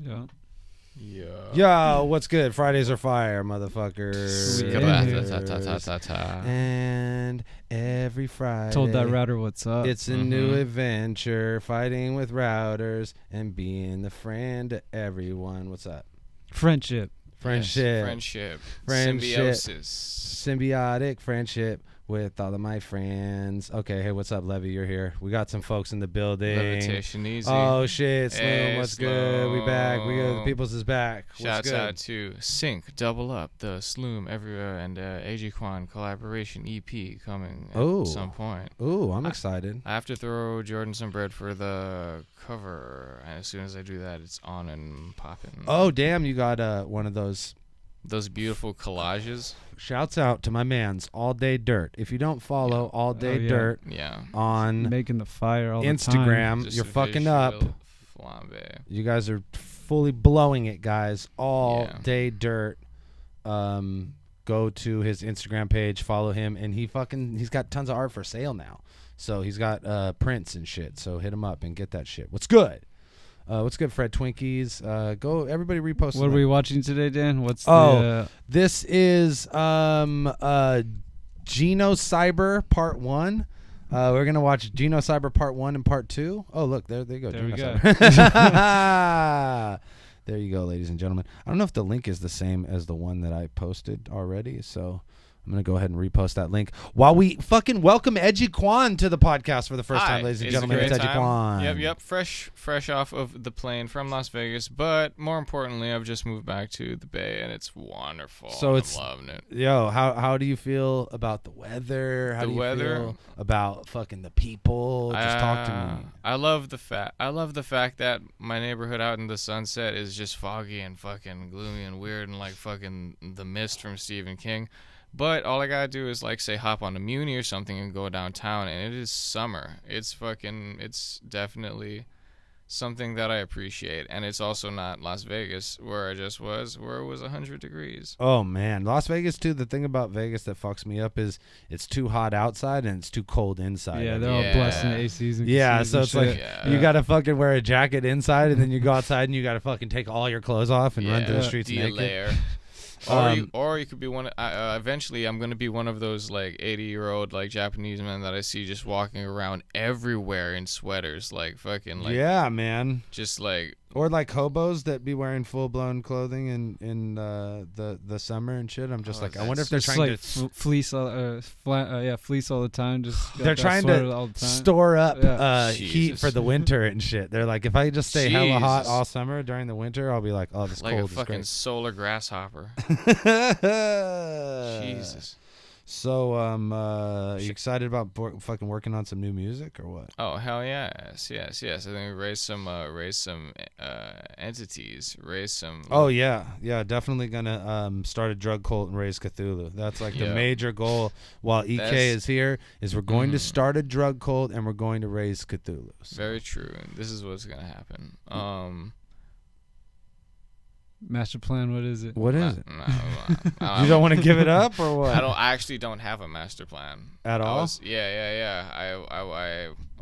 Yeah. Yeah. Yo, what's good? Fridays are fire, motherfuckers. And every Friday, Told that router what's up. it's a new adventure, fighting with routers and being the friend to everyone. What's up? Friendship. Friendship. Symbiosis. Symbiotic friendship with all of my friends. Okay, hey, what's up, Levy? You're here. We got some folks in the building. Levitation easy. Oh shit, Sloom, Hey, what's good? We back. The Peoples is back. What's Shouts good? out to Sync, Double Up, the Sloom Everywhere, and Eiji Kwan collaboration EP coming at some point. Ooh, I'm excited. I have to throw Jordan some bread for the cover. And as soon as I do that, it's on and popping. Oh damn, you got one of those beautiful collages. Shouts out to my man's All Day Dirt. If you don't follow All Day Dirt on making the fire all Instagram, the time. you're fucking up. Flambe. You guys are fully blowing it, guys. All Day Dirt. Go to his Instagram page, follow him, and he's got tons of art for sale now. So he's got prints and shit. So hit him up and get that shit. What's good? What's good, Fred Twinkies? Go, everybody repost. What are we watching today, Dan? What's this is Geno Cyber Part 1. We're gonna watch Geno Cyber Part 1 and Part 2. Oh, look, there they go. There we go. There you go, ladies and gentlemen. I don't know if the link is the same as the one that I posted already, so I'm going to go ahead and repost that link while we fucking welcome Eiji Kwan to the podcast for the first time, ladies and gentlemen. It's Eiji Kwan. Yep. Fresh off of the plane from Las Vegas, but more importantly, I've just moved back to the Bay, and it's wonderful. So I'm loving it. Yo, how do you feel about the weather? How do you feel about fucking the people? Just talk to me. I love the fact that my neighborhood out in the Sunset is just foggy and fucking gloomy and weird and like fucking The Mist from Stephen King. But all I gotta do is like say hop on a Muni or something and go downtown, and it is summer. It's definitely something that I appreciate, and it's also not Las Vegas where I just was, where it was 100 degrees. Oh man, Las Vegas too. The thing about Vegas that fucks me up is it's too hot outside and it's too cold inside. Yeah, they're all blasting ACs and so it's like you gotta fucking wear a jacket inside, and then you go outside and you gotta fucking take all your clothes off and run through the streets naked. Or you could be one. Eventually, I'm gonna be one of those like 80-year-old like Japanese men that I see just walking around everywhere in sweaters, like fucking like man, just like or like hobos that be wearing full blown clothing in the summer and shit. I'm just I wonder if they're trying to fleece all the time. Just they're trying to store up heat for the winter and shit. They're like, if I just stay hella hot all summer during the winter, I'll be like, oh, this like cold a fucking is great. solar grasshopper. Jesus. So, you excited about fucking working on some new music or what? Oh hell yes. I think we raise some entities, raise some. Oh yeah, definitely gonna start a drug cult and raise Cthulhu. That's like the major goal. While EK is here, is we're going to start a drug cult and we're going to raise Cthulhu. So. Very true. This is what's gonna happen. Master plan, what is it? What is it? No, you don't want to give it up or what? I actually don't have a master plan at all. I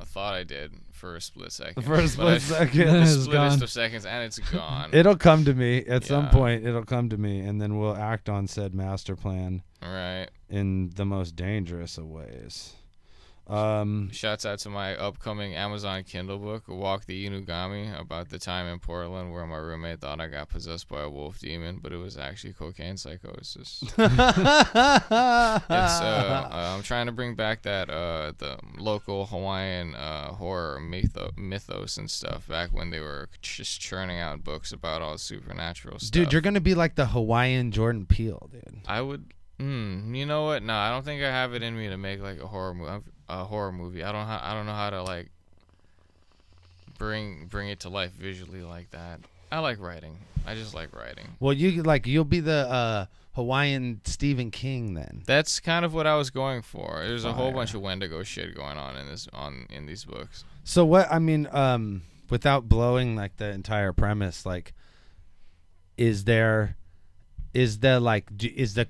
thought I did for a split second. For a split second, the splittest of seconds, and it's gone. It'll come to me at some point. It'll come to me, and then we'll act on said master plan. Right. In the most dangerous of ways. Shouts out to my upcoming Amazon Kindle book, Walk the Inugami, about the time in Portland where my roommate thought I got possessed by a wolf demon, but it was actually cocaine psychosis. I'm trying to bring back that the local Hawaiian horror mythos and stuff back when they were just churning out books about all supernatural stuff. Dude, you're gonna be like the Hawaiian Jordan Peele, dude. I would. You know what? No, I don't think I have it in me to make like a horror movie. I don't know how to like bring it to life visually like that. I like writing. I just like writing. Well, you'll be the Hawaiian Stephen King then. That's kind of what I was going for. There's a whole bunch of Wendigo shit going on in these books. So what? I mean, without blowing like the entire premise, like, is the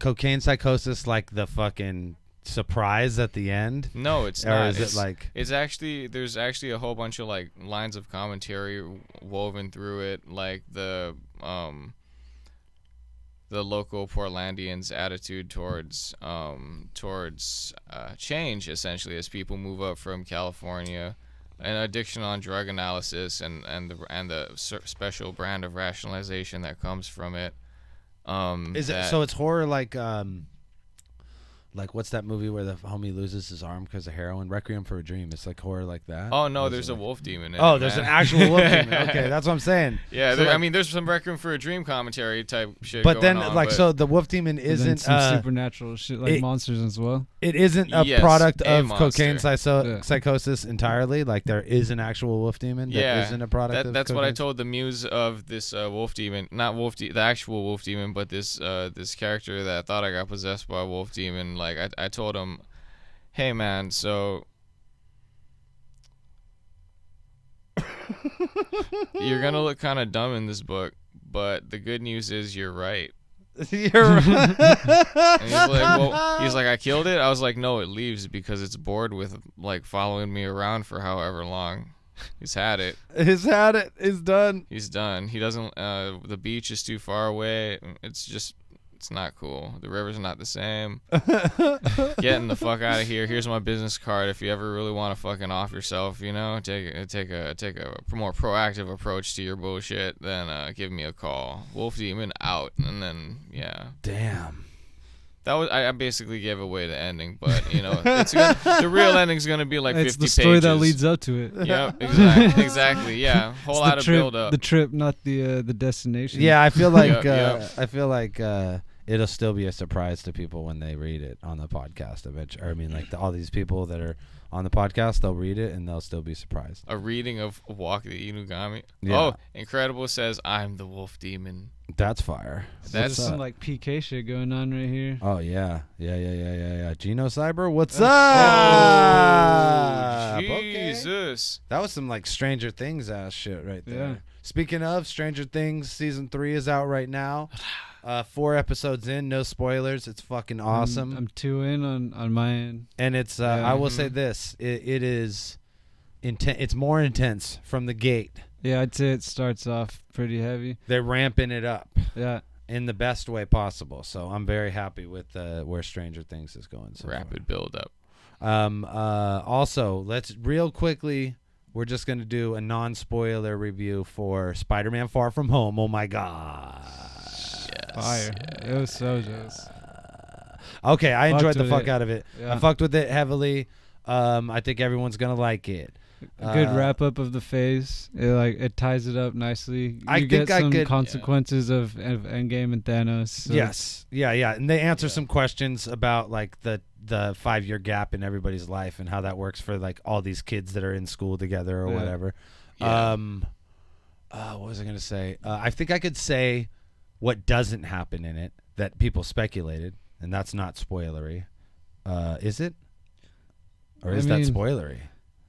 cocaine psychosis like the fucking surprise at the end? No, it's or not. is it like It's actually there's actually a whole bunch of like lines of commentary woven through it, like the local Portlandians' attitude towards change, essentially, as people move up from California, an addiction on drug analysis, and the special brand of rationalization that comes from it. Is it so? It's horror like what's that movie where the homie loses his arm because of heroin? Requiem for a Dream. It's like horror like that. Oh no, there's a wolf demon in it. Oh, there's an actual wolf demon. Okay, that's what I'm saying. Yeah, so I mean, there's some Requiem for a Dream commentary type shit. But going then, on, so the wolf demon isn't some supernatural shit like monsters as well. It isn't a product of monster. cocaine psychosis entirely. Like there is an actual wolf demon that isn't a product. That's of what I told the muse of this wolf demon, not the actual wolf demon, but this character that thought I got possessed by a wolf demon. Like I told him, hey man, so you're gonna look kind of dumb in this book, but the good news is you're right. You're right. And he's like, I killed it. I was like, no, it leaves because it's bored with like following me around for however long. He's had it. He's done. He's done. He doesn't. The beach is too far away. It's not cool. The river's not the same. Getting the fuck out of here. Here's my business card. If you ever really want to fucking off yourself, take a more proactive approach to your bullshit, then give me a call. Wolf Demon out. And then Damn. That was I basically gave away the ending, but the real ending's gonna be like 50 pages. It's the story that leads up to it. Yep, exactly. Yeah, whole lot of build up. The trip, not the destination. Yeah, I feel like Yep. It'll still be a surprise to people when they read it on the podcast. Eventually, I mean, like all these people that are on the podcast, they'll read it and they'll still be surprised. A reading of Walk the Inugami. Yeah. Oh, Incredible says, I'm the wolf demon. That's fire. That's some like PK shit going on right here. Oh yeah. Geno Cyber, what's up? up? Jesus. Okay. That was some like Stranger Things ass shit right there. Yeah. Speaking of Stranger Things, season 3 is out right now. 4 episodes in, no spoilers. It's fucking awesome. I'm 2 in on my end. And it's I will say this, it is intense. It's more intense from the gate. Yeah, I'd say it starts off pretty heavy. They're ramping it up. Yeah. In the best way possible. So I'm very happy with where Stranger Things is going. So rapid build up. Also, let's real quickly, we're just going to do a non-spoiler review for Spider-Man Far From Home. Oh my god. Fire. It was so just. Okay, I enjoyed the fuck it. out of it. Yeah. I fucked with it heavily. I think everyone's going to like it. A good wrap up of the phase. It ties it up nicely. You get some consequences of Endgame and Thanos. So. Yes. Yeah. And they answer some questions about like the 5-year gap in everybody's life and how that works for like all these kids that are in school together or whatever. Yeah. What was I going to say? I think I could say what doesn't happen in it that people speculated, and that's not spoilery. Is it? Or is that spoilery?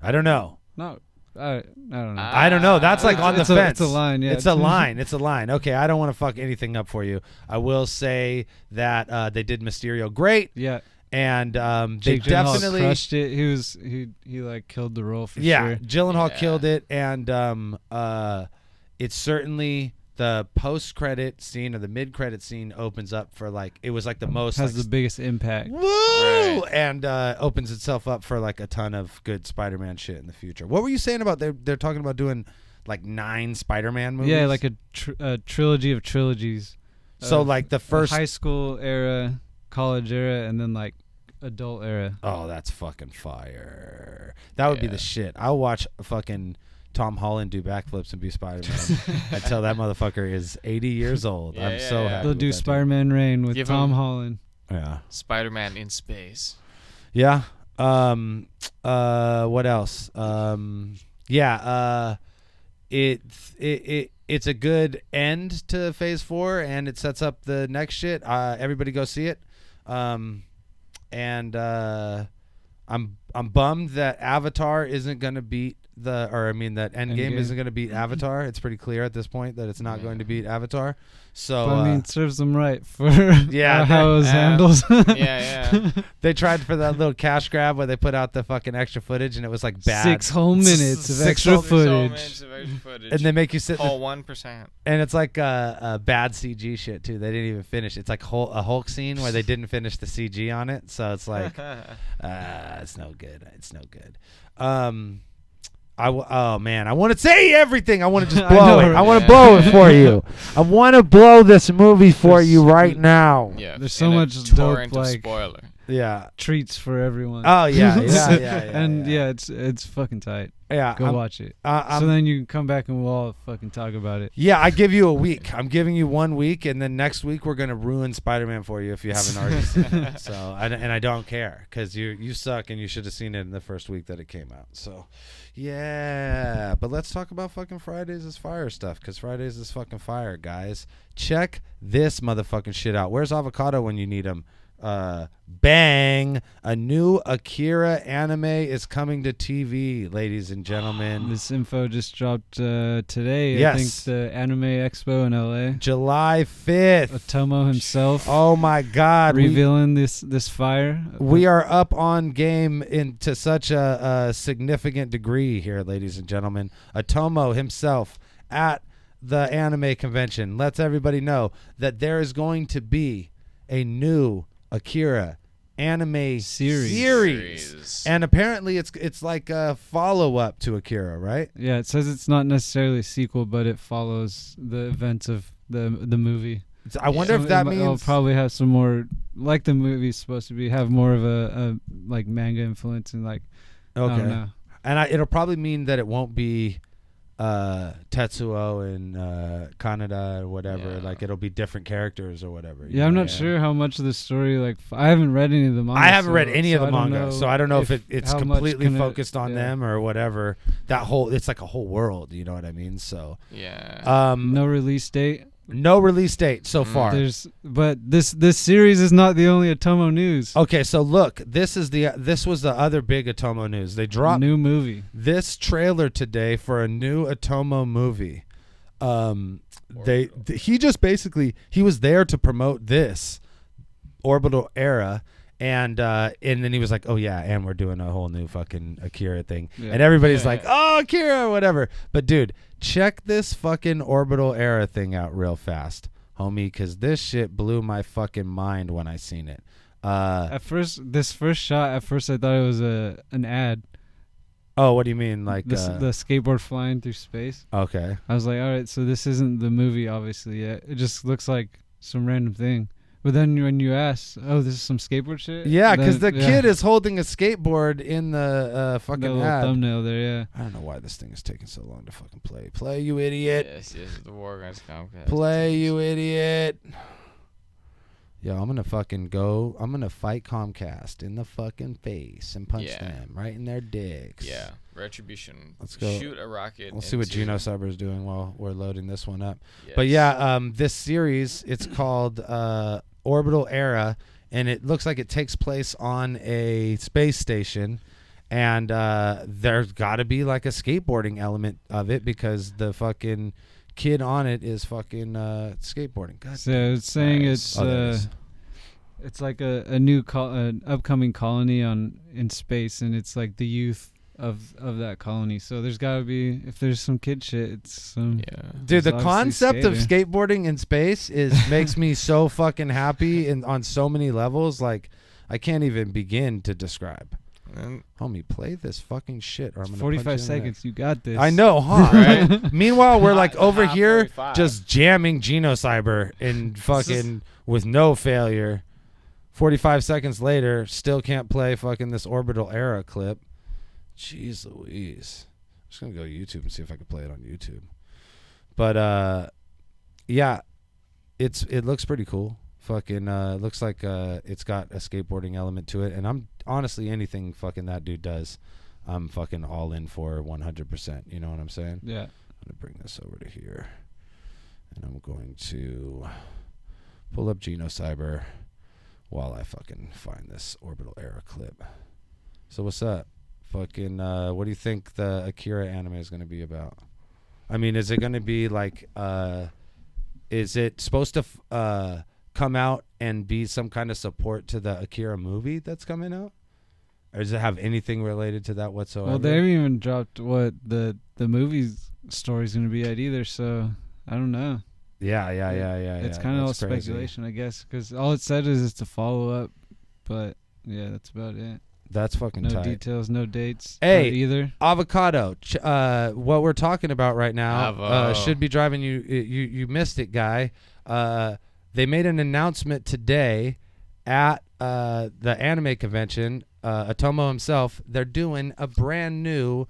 I don't know. No, I don't know. I don't know. That's like on the fence. It's a line, yeah. It's a line. It's a line. Okay, I don't want to fuck anything up for you. I will say that they did Mysterio great. Yeah. And they Jake Gyllenhaal definitely crushed it. He like killed the role for sure. Yeah, Gyllenhaal killed it, and it's certainly the post-credit scene or the mid-credit scene opens up for like it was like the most has the biggest impact. Woo! Right. And opens itself up for like a ton of good Spider-Man shit in the future. What were you saying about they're talking about doing like 9 Spider-Man movies? Yeah, like a trilogy of trilogies. So like the first high school era, college era, and then like adult era. Oh, that's fucking fire. That would be the shit. I'll watch fucking Tom Holland do backflips and be Spider-Man until that motherfucker is 80 years old. I'm so happy. They'll do Spider-Man Reign with Tom Holland. Yeah. Spider-Man in space. Yeah. What else? It's a good end to Phase 4, and it sets up the next shit. Everybody go see it. And I'm bummed that Avatar isn't gonna beat that Endgame isn't going to beat Avatar. It's pretty clear at this point that it's not going to beat Avatar. So but, I mean, it serves them right for how it was handled. Yeah. They tried for that little cash grab where they put out the fucking extra footage, and it was like bad. 6 whole minutes of extra footage. And they make you sit. Whole 1%. And it's like a bad CG shit too. They didn't even finish. It's like a Hulk scene where they didn't finish the CG on it. So it's like, it's no good. It's no good. Oh man, I want to say everything. I want to just blow it. I want to blow it for you. I want to blow this movie for you right now. Yeah, there's so much dope like spoiler. Yeah, treats for everyone. Oh yeah. And it's fucking tight. Yeah, go watch it. So then you can come back and we'll all fucking talk about it. Yeah, I give you a week. I'm giving you 1 week, and then next week we're gonna ruin Spider-Man for you if you haven't already seen it. So I don't care because you suck and you should have seen it in the first week that it came out. So yeah, but let's talk about fucking Fridays is Fire stuff because Fridays is fucking fire, guys. Check this motherfucking shit out. Where's Avocado when you need him? Bang, a new Akira anime is coming to TV, ladies and gentlemen. This info just dropped today. Yes. I think the Anime Expo in LA. July 5th. Otomo himself. Oh my god, revealing this fire. We are up on game into such a significant degree here, ladies and gentlemen. Otomo himself at the anime convention lets everybody know that there is going to be a new Akira anime series. And apparently it's like a follow-up to Akira, right? Yeah, it says it's not necessarily a sequel, but it follows the events of the movie. I wonder if that means it'll probably have some more, like the movie's supposed to be, have more of a like manga influence and like okay. I don't know. And it'll probably mean that it won't be Tetsuo and Kaneda or whatever. Yeah. Like it'll be different characters or whatever. Yeah, I'm not sure how much of the story. Like I haven't read any of the manga. I haven't read any of the manga, so I don't know if it's completely focused on them or whatever. It's like a whole world. You know what I mean? So yeah. No release date. No release date so far. But this series is not the only Otomo news. Okay, so look, this was the other big Otomo news. They dropped new movie. This trailer today for a new Otomo movie. He just basically he was there to promote this Orbital Era. And then he was like, oh yeah, and we're doing a whole new fucking Akira thing. Yeah. And everybody's like, oh, Akira, whatever. But dude, check this fucking Orbital Era thing out real fast, homie, because this shit blew my fucking mind when I seen it. This first shot, I thought it was an ad. Oh, what do you mean? Like the skateboard flying through space? Okay. I was like, all right, so this isn't the movie, obviously, yet. It just looks like some random thing. But then when you ask, oh, this is some skateboard shit? Yeah, because the kid is holding a skateboard in the fucking little ad. Thumbnail there, yeah. I don't know why this thing is taking so long to fucking play. Play, you idiot. Yes, the war against Comcast. Play, you idiot. Yo, I'm going to fucking go. I'm going to fight Comcast in the fucking face and punch them right in their dicks. Yeah. Retribution. Let's go. Shoot a rocket. We'll see what Geno Cyber is doing while we're loading this one up. Yes. But yeah, this series, it's called Orbital Era, and it looks like it takes place on a space station, and there's got to be like a skateboarding element of it because the fucking kid on it is fucking skateboarding. God, so it's saying it's like a new an upcoming colony in space, and it's like the youth of that colony. So there's got to be, if there's some kid shit, it's some dude, the concept of skateboarding in space makes me so fucking happy on so many levels. Like I can't even begin to describe. Homie, play this fucking shit or I'm gonna 45 seconds. You got this. I know, huh? Right? Meanwhile, we're like over here 45. Just jamming Geno Cyber and fucking with no failure. 45 seconds later, still can't play fucking this Orbital Era clip. Jeez Louise. I'm just going to go to YouTube and see if I can play it on YouTube. But, yeah, it looks pretty cool. Fucking looks like it's got a skateboarding element to it. And I'm honestly, anything fucking that dude does, I'm fucking all in for 100%. You know what I'm saying? Yeah. I'm going to bring this over to here. And I'm going to pull up Geno Cyber while I fucking find this Orbital Era clip. So what's up? Fucking, what do you think the Akira anime is going to be about? I mean, is it going to be like, is it supposed to come out and be some kind of support to the Akira movie that's coming out? Or does it have anything related to that whatsoever? Well, they haven't even dropped what the movie's story's going to be at either, so I don't know. Yeah. It's kind of all speculation, I guess, because all it said is it's a follow-up, but yeah, that's about it. That's fucking no tight. Details, no dates. Hey, either. Avocado. What we're talking about right now should be driving you. You missed it, guy. They made an announcement today at the anime convention. Atomo himself. They're doing a brand new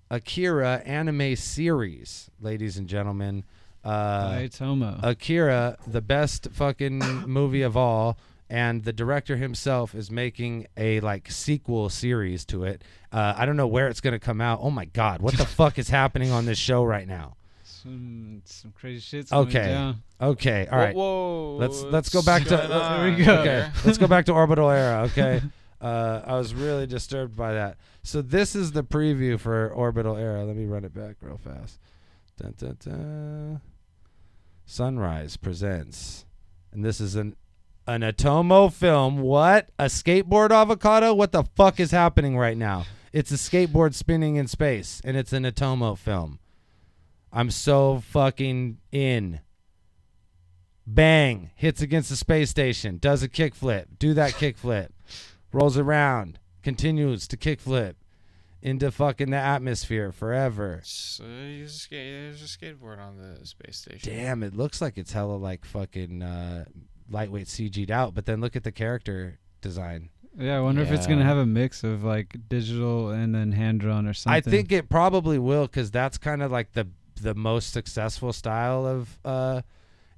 Akira anime series, ladies and gentlemen. By Atomo. Akira, the best fucking movie of all. And the director himself is making a like sequel series to it. I don't know where it's gonna come out. Oh my god, what the fuck is happening on this show right now? Some crazy shit's going down. Okay, all right. Whoa. Let's go back to. There we go. Okay, let's go back to Orbital Era. Okay, I was really disturbed by that. So this is the preview for Orbital Era. Let me run it back real fast. Dun, dun, dun. Sunrise presents, and this is an Atomo film. What? A skateboard, Avocado? What the fuck is happening right now? It's a skateboard spinning in space, and it's an Atomo film. I'm so fucking in. Bang. Hits against the space station. Does a kickflip. Do that kickflip. Rolls around. Continues to kickflip into fucking the atmosphere forever. So there's a skateboard on the space station. Damn, it looks like it's hella like fucking lightweight CG'd out, but then look at the character design. Yeah, I wonder if it's going to have a mix of like digital and then hand-drawn or something. I think it probably will, because that's kind of like the most successful style of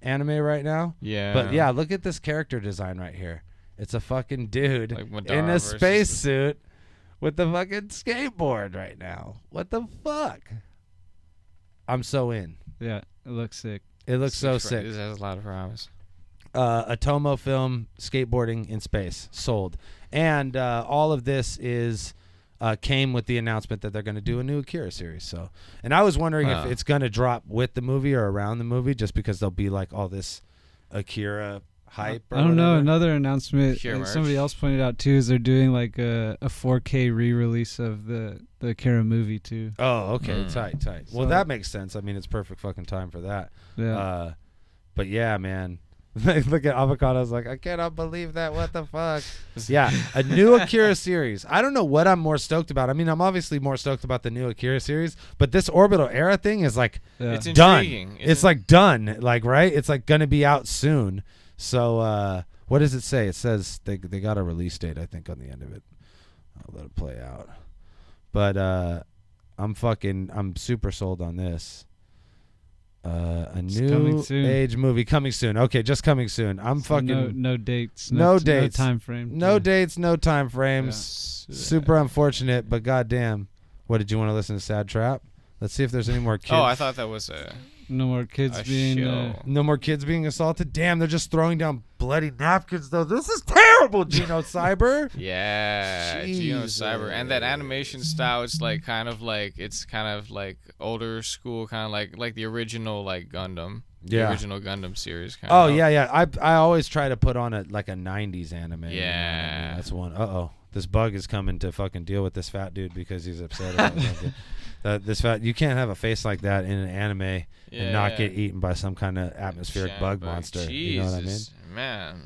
anime right now. Yeah. But yeah, look at this character design right here. It's a fucking dude like in a spacesuit with the fucking skateboard right now. What the fuck? I'm so in. Yeah, it looks sick. It looks so sick. This has a lot of promise. Atomo film, skateboarding in space, sold. And all of this is came with the announcement that they're going to do a new Akira series. So, and I was wondering if it's going to drop with the movie or around the movie, just because there'll be like all this Akira hype. Or I don't know. whatever. Another announcement somebody else pointed out too is they're doing like a 4K re-release of the Akira movie too. Oh, okay, tight. So, Well, that makes sense. I mean, it's perfect fucking time for that. Yeah. But yeah, man. Look at Avocado's like, I cannot believe that. What the fuck? Yeah, a new Akira series. I don't know what I'm more stoked about. I mean, I'm obviously more stoked about the new Akira series, but this Orbital Era thing is like It's done. intriguing. It's like done. Like, right? It's like going to be out soon. So what does it say? It says they got a release date, I think, on the end of it. I'll let it play out. But I'm super sold on this. A new age movie coming soon. Okay, just coming soon. I'm so fucking no dates. No dates. No time frame. No dates. No time frames. Yeah. Super unfortunate, but goddamn. What, did you want to listen to Sad Trap? Let's see if there's any more kids. Oh, I thought that was no more kids being no more kids being assaulted. Damn, they're just throwing down bloody napkins though. This is terrible, Geno Cyber. Yeah, Geno Cyber, and that animation style. It's kind of like older school, kind of like the original like Gundam. The original Gundam series. Oh yeah. I always try to put on a 90s anime. Yeah, that's one. This bug is coming to fucking deal with this fat dude because he's upset about something. This fat, you can't have a face like that in an anime and not get eaten by some kind of atmospheric bug monster. Jesus, you know what I mean? Man.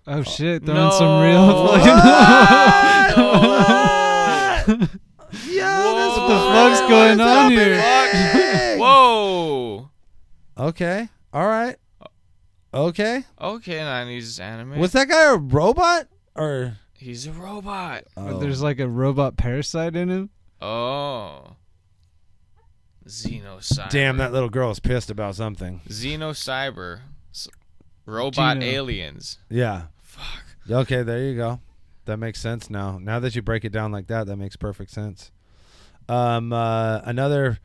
Oh shit! Throwing some real. What? Yo, what the fuck's going on here? Whoa. Okay. All right. Okay. Okay, 90s anime. Was that guy a robot or? He's a robot. Oh. There's like a robot parasite in him. Oh. Xenocyber. Damn, that little girl is pissed about something. Xenocyber. Robot aliens. Yeah. Fuck. Okay, there you go. That makes sense now. Now that you break it down like that, that makes perfect sense. Another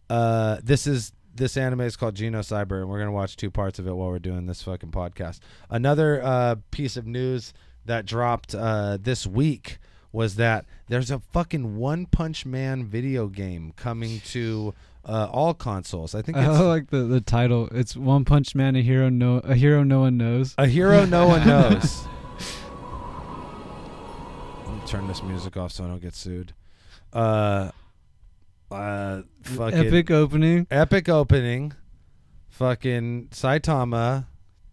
this anime is called Xenocyber, and we're gonna watch 2 parts of it while we're doing this fucking podcast. Another piece of news that dropped this week was that there's a fucking One Punch Man video game coming to all consoles. I think it's like the title. It's One Punch Man, a hero no one knows. A hero no one knows. Let me turn this music off so I don't get sued. Fucking Epic opening. Fucking Saitama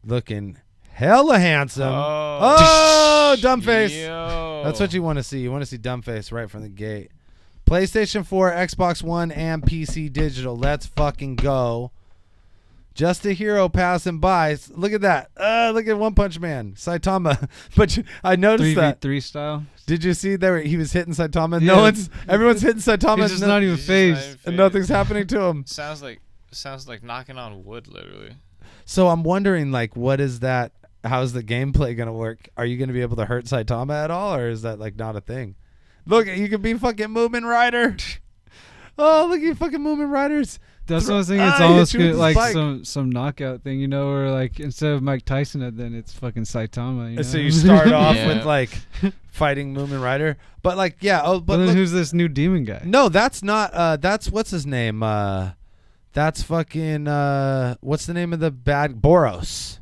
looking hella handsome. Oh, dumb face. Yo. That's what you want to see. You want to see dumb face right from the gate. PlayStation 4, Xbox One, and PC Digital. Let's fucking go. Just a hero passing by. Look at that. Look at One Punch Man. Saitama. But I noticed 3v3 style. Did you see there he was hitting Saitama? Yeah. Everyone's hitting Saitama. He's just not even phased. And nothing's happening to him. Sounds like knocking on wood, literally. So I'm wondering, like, what is that? How's the gameplay gonna work? Are you gonna be able to hurt Saitama at all, or is that like not a thing? Look, you can be fucking Moomin Rider. Oh, look at fucking Moomin Riders. That's what I was thinking. It's almost good, like some knockout thing, you know, where like instead of Mike Tyson, then it's fucking Saitama. You know? So you start off with like fighting Moomin Rider, but like but then look, who's this new demon guy? No, that's not. That's what's his name. That's fucking. What's the name of the bad Boros?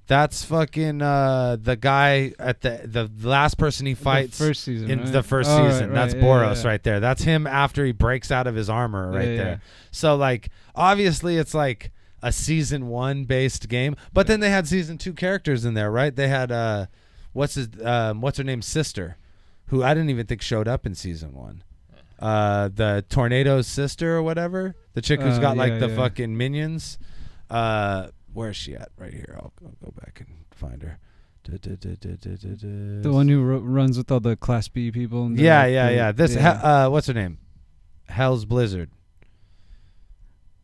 That's fucking the guy at the last person he fights the first season, in right? the first season. Right, That's yeah, Boros yeah. right there. That's him after he breaks out of his armor right there. Yeah. So like obviously it's like a season 1 based game, but then they had season 2 characters in there, right? They had what's her name's sister, who I didn't even think showed up in season 1. The Tornado's sister or whatever, the chick who's got like the fucking minions. Where is she at? Right here. I'll go back and find her. The one who runs with all the Class B people. And Yeah. This what's her name? Hell's Blizzard.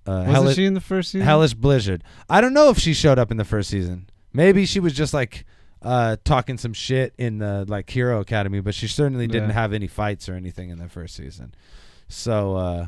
Wasn't she in the first season? Hellish Blizzard. I don't know if she showed up in the first season. Maybe she was just like talking some shit in the like Hero Academy, but she certainly didn't have any fights or anything in the first season. So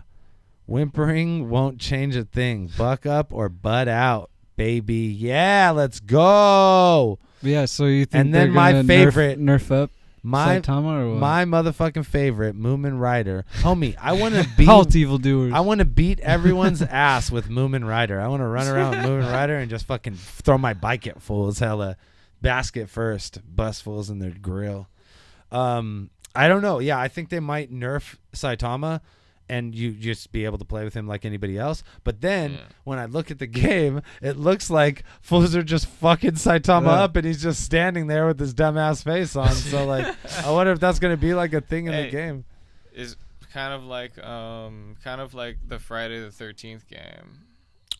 whimpering won't change a thing. Buck up or butt out, baby. Yeah, let's go. Yeah, so you think and then they're my favorite nerf up my Saitama or what? My motherfucking favorite Moomin Rider, homie. I want to beat Halt evildoers. I want to beat everyone's ass with Moomin Rider. I want to run around with Moomin Rider and just fucking throw my bike at fools. Hella basket first, bust fools in their grill. I don't know. Yeah, I think they might nerf Saitama and you just be able to play with him like anybody else. But then when I look at the game, it looks like fools are just fucking Saitama up and he's just standing there with his dumbass face on. So like, I wonder if that's going to be like a thing in the game. Is kind of like the Friday the 13th game.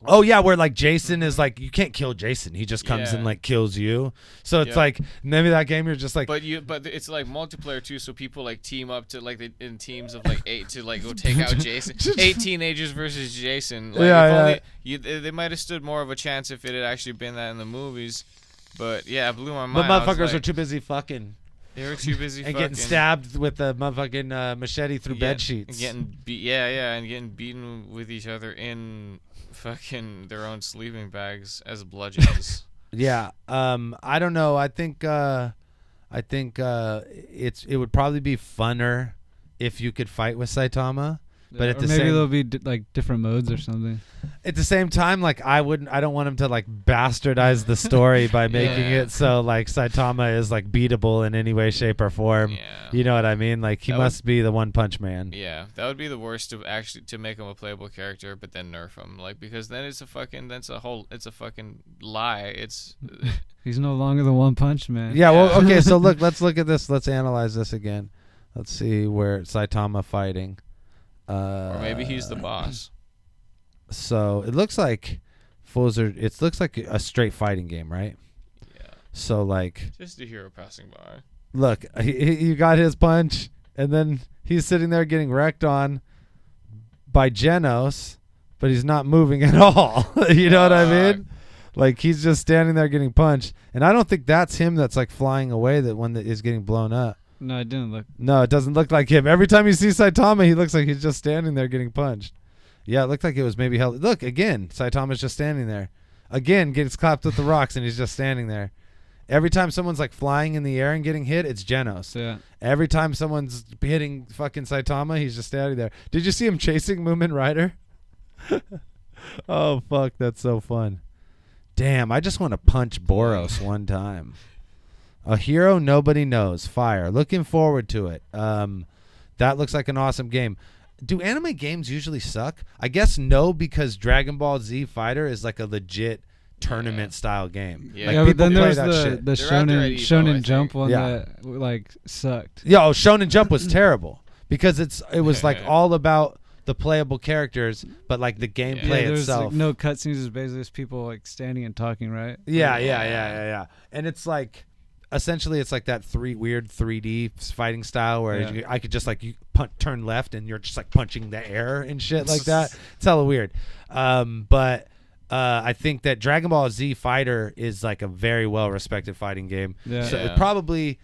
Oh yeah, where like Jason is like, you can't kill Jason. He just comes and like kills you. So it's like maybe that game you're just like. But it's like multiplayer too. So people like team up to like in teams of like 8 to like go take out Jason. 8 teenagers versus Jason. Like, they might have stood more of a chance if it had actually been that in the movies. But yeah, it blew my mind. But motherfuckers are too busy fucking. They were too busy and fucking. getting stabbed with the motherfucking machete through bed sheets. And getting beaten with each other in fucking their own sleeping bags as bludgeons. Yeah. I don't know. I think it would probably be funner if you could fight with Saitama. But at the maybe same, there'll be like different modes or something. At the same time, like I don't want him to like bastardize the story by making it so like Saitama is like beatable in any way, shape, or form. Yeah. You know what I mean? Like he must be the One Punch Man. Yeah, that would be the worst to make him a playable character, but then nerf him, like because then it's a fucking lie. It's he's no longer the One Punch Man. Yeah. Well, okay. So let's look at this. Let's analyze this again. Let's see where Saitama fighting. Or maybe he's the boss. So it looks like it looks like a straight fighting game, right? Yeah. So like just a hero passing by. Look, he got his punch, and then he's sitting there getting wrecked on by Genos, but he's not moving at all. You know what I mean? Like he's just standing there getting punched, and I don't think that's him. That's like flying away. That one that is getting blown up. No, it didn't look. No, it doesn't look like him. Every time you see Saitama, he looks like he's just standing there getting punched. Yeah, it looked like it was maybe hell. Look, again, Saitama's just standing there. Again, gets clapped with the rocks, and he's just standing there. Every time someone's like flying in the air and getting hit, it's Genos. Yeah. Every time someone's hitting fucking Saitama, he's just standing there. Did you see him chasing Moomin Rider? Oh fuck, that's so fun. Damn, I just want to punch Boros one time. A hero nobody knows. Fire. Looking forward to it. That looks like an awesome game. Do anime games usually suck? I guess no, because Dragon Ball Z Fighter is like a legit tournament style game. Yeah, Like, but people then play there's that shit. the They're out there at Evo, Shonen I Jump think. one Yeah. that like sucked. Yo, Shonen Jump was terrible because it was like all about the playable characters, but like the gameplay There's itself. like no cutscenes. It's basically just people like standing and talking, right? Yeah. And it's like essentially it's like that weird 3D fighting style where I could just like turn left and you're just like punching the air and shit like that. It's hella weird. But I think that Dragon Ball Z Fighter is like a very well respected fighting game. Yeah. So it's probably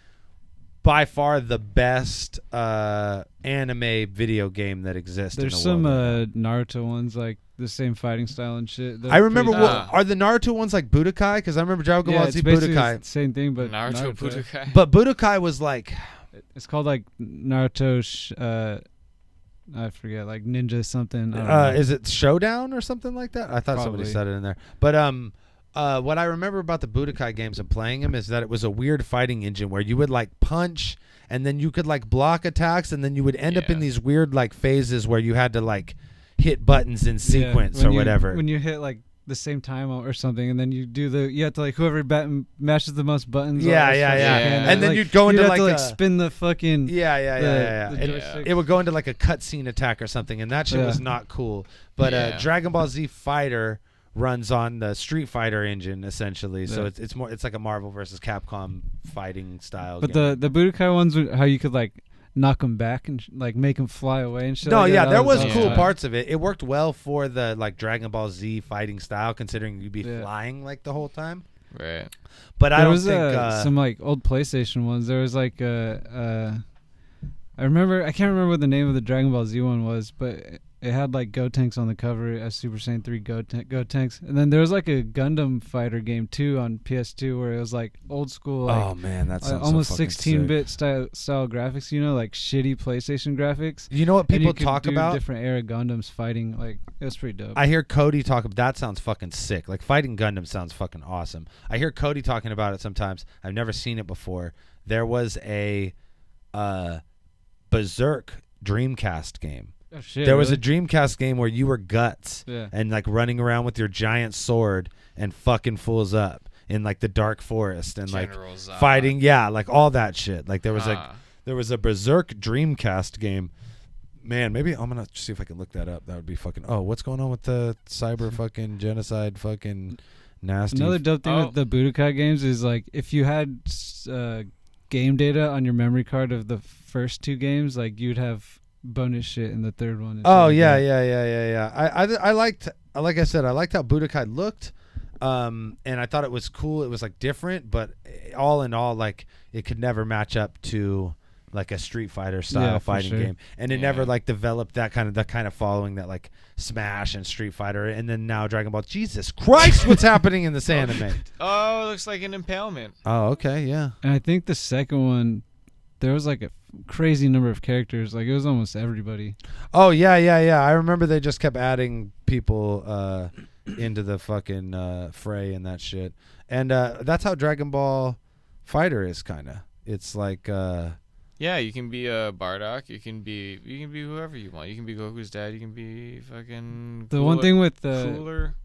by far the best anime video game that exists. There's in the some world. Naruto ones like the same fighting style and shit. They're I remember pretty- are the Naruto ones like Budokai? Because I remember Dragon Ball it's Z basically Budokai. the same thing, but Naruto Budokai. But Budokai was like It's called like Naruto. I forget, like Ninja something. I don't know. is it Showdown or something like that? I thought somebody Probably. said it in there. But what I remember about the Budokai games and playing them is that it was a weird fighting engine where you would like punch and then you could like block attacks and then you would end up in these weird like phases where you had to like hit buttons in sequence or whatever. When you hit like the same time or something, and then you have to like whoever mashes the most buttons. Yeah. And then you'd go into have like to a spin the fucking the the And it would go into like a cutscene attack or something, and that shit was not cool. But Dragon Ball Z Fighter runs on the Street Fighter engine essentially, so it's like a Marvel versus Capcom fighting style. But game. the Budokai ones, how you could like knock them back and like make them fly away and shit. No, like yeah, that. there That was that cool tight. parts of it. It worked well for the like Dragon Ball Z fighting style, considering you'd be flying like the whole time. Right. But I There don't was think some like old PlayStation ones. There was like I can't remember what the name of the Dragon Ball Z one was, but it had like Gotenks on the cover as Super Saiyan 3 Gotenks. And then there was like a Gundam fighter game too on PS2 where it was like old school, like, oh man, that's almost so 16-bit style graphics, like shitty PlayStation graphics. You know what And you people could talk do about? different era Gundams fighting. Like, it was pretty dope. I hear Cody talk about that. Sounds fucking sick. Like fighting Gundam sounds fucking awesome. I hear Cody talking about it sometimes. I've never seen it before. There was a Berserk Dreamcast game. Oh, shit, There was a really? Dreamcast game where you were Guts and like running around with your giant sword and fucking fools up in like the dark forest and General like Zod. fighting, like all that shit. Like there was a Berserk Dreamcast game. Man, maybe I'm gonna see if I can look that up. That would be fucking. Oh, what's going on with the cyber fucking genocide fucking nasty? Another dope thing with the Budokai games is like if you had game data on your memory card of the first two games, like you'd have bonus shit in the third one. Oh yeah. I liked, like I said, I liked how Budokai looked, and I thought it was cool. It was like different, but all in all, like it could never match up to like a Street Fighter style fighting game, and it never like developed that kind of following that like Smash and Street Fighter, and then now Dragon Ball. Jesus Christ, what's happening in this anime? Oh, it looks like an impalement. Oh, okay, yeah. And I think the second one, there was like a crazy number of characters. Like it was almost everybody. Oh yeah. I remember they just kept adding people into the fucking fray and that shit, and that's how Dragon Ball Fighter is kind of. It's like. Yeah, you can be a Bardock. You can be whoever you want. You can be Goku's dad. You can be fucking. The one thing with cooler.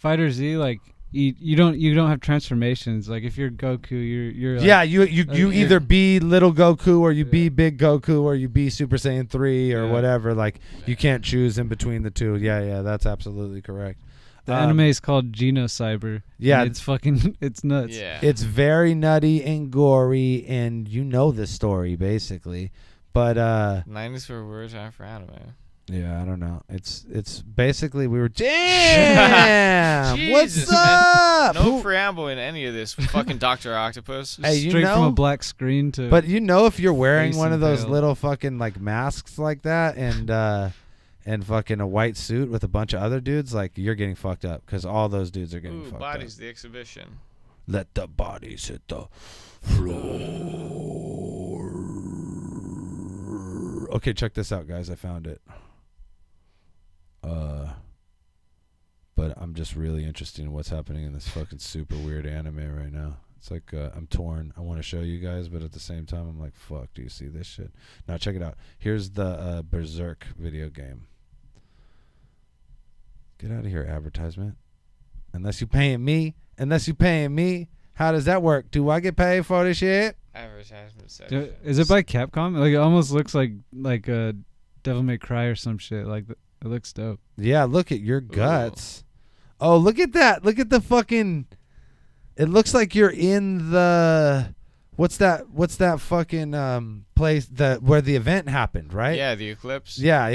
Fighter Z, like you don't have transformations. Like if you're Goku, you're like, you either be little Goku or you be big Goku or you be Super Saiyan 3 or whatever. Like you can't choose in between the two. Yeah, that's absolutely correct. The anime is called Genocyber. Yeah, it's fucking it's nuts. Yeah, it's very nutty and gory, and you know the story basically. But 90s for words, half for anime. Yeah, I don't know. It's basically we were damn. Jesus, what's up? No preamble in any of this. Fucking Dr. Octopus. Hey, you Straight know, from a black screen to. But if you're wearing face one of those impaled. little fucking like masks like that and fucking a white suit with a bunch of other dudes, like you're getting fucked up because all those dudes are getting fucked Bodies, up. the exhibition. Let the bodies hit the floor. Okay, check this out, guys. I found it. But I'm just really interested in what's happening in this fucking super weird anime right now. It's like I'm torn. I want to show you guys, but at the same time, I'm like, fuck, do you see this shit? Now, check it out. Here's the Berserk video game. Get out of here, advertisement. Unless you paying me. How does that work? Do I get paid for this shit? Advertisement said. Is it by Capcom? Like, it almost looks like a Devil May Cry or some shit. Like, it looks dope. Yeah, look at your guts. Ooh. Oh, look at that. Look at the fucking... It looks like you're in the... What's that fucking place where the event happened, right? Yeah, the eclipse. Yeah.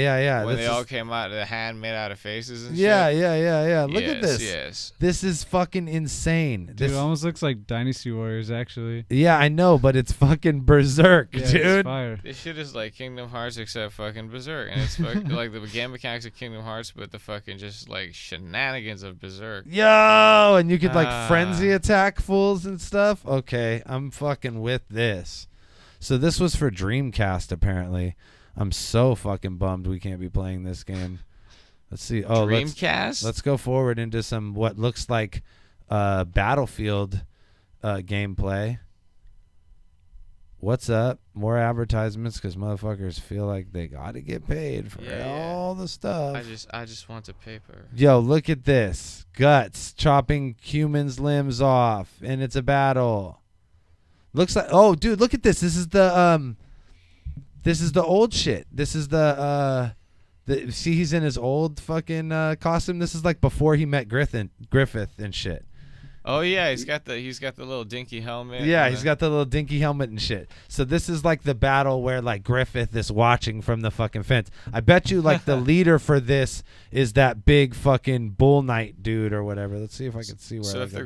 When they all came out, the hand made out of faces and yeah, shit. Yeah. Look at this. Yes. This is fucking insane. Dude, it almost looks like Dynasty Warriors, actually. Yeah, I know, but it's fucking Berserk, yeah, dude. It's fire. This shit is like Kingdom Hearts except fucking Berserk, and it's like the game mechanics of Kingdom Hearts, but the fucking just like shenanigans of Berserk. Yo, and you could like frenzy attack fools and stuff. Okay, I'm fucking with this. So this was for Dreamcast, apparently. I'm so fucking bummed we can't be playing this game. Let's see. Oh, Dreamcast? Let's go forward into some what looks like Battlefield gameplay. What's up? More advertisements because motherfuckers feel like they got to get paid for all the stuff. I just want the paper. Yo, look at this. Guts chopping humans' limbs off, and it's a battle. Looks like, oh, dude, look at this. This is the old shit. This is see, he's in his old fucking costume. This is like before he met Griffith and shit. Oh yeah, he's got the little dinky helmet. Yeah, he's got the little dinky helmet and shit. So this is like the battle where like Griffith is watching from the fucking fence. I bet you like the leader for this is that big fucking bull knight dude or whatever. Let's see if I can see where. So if they're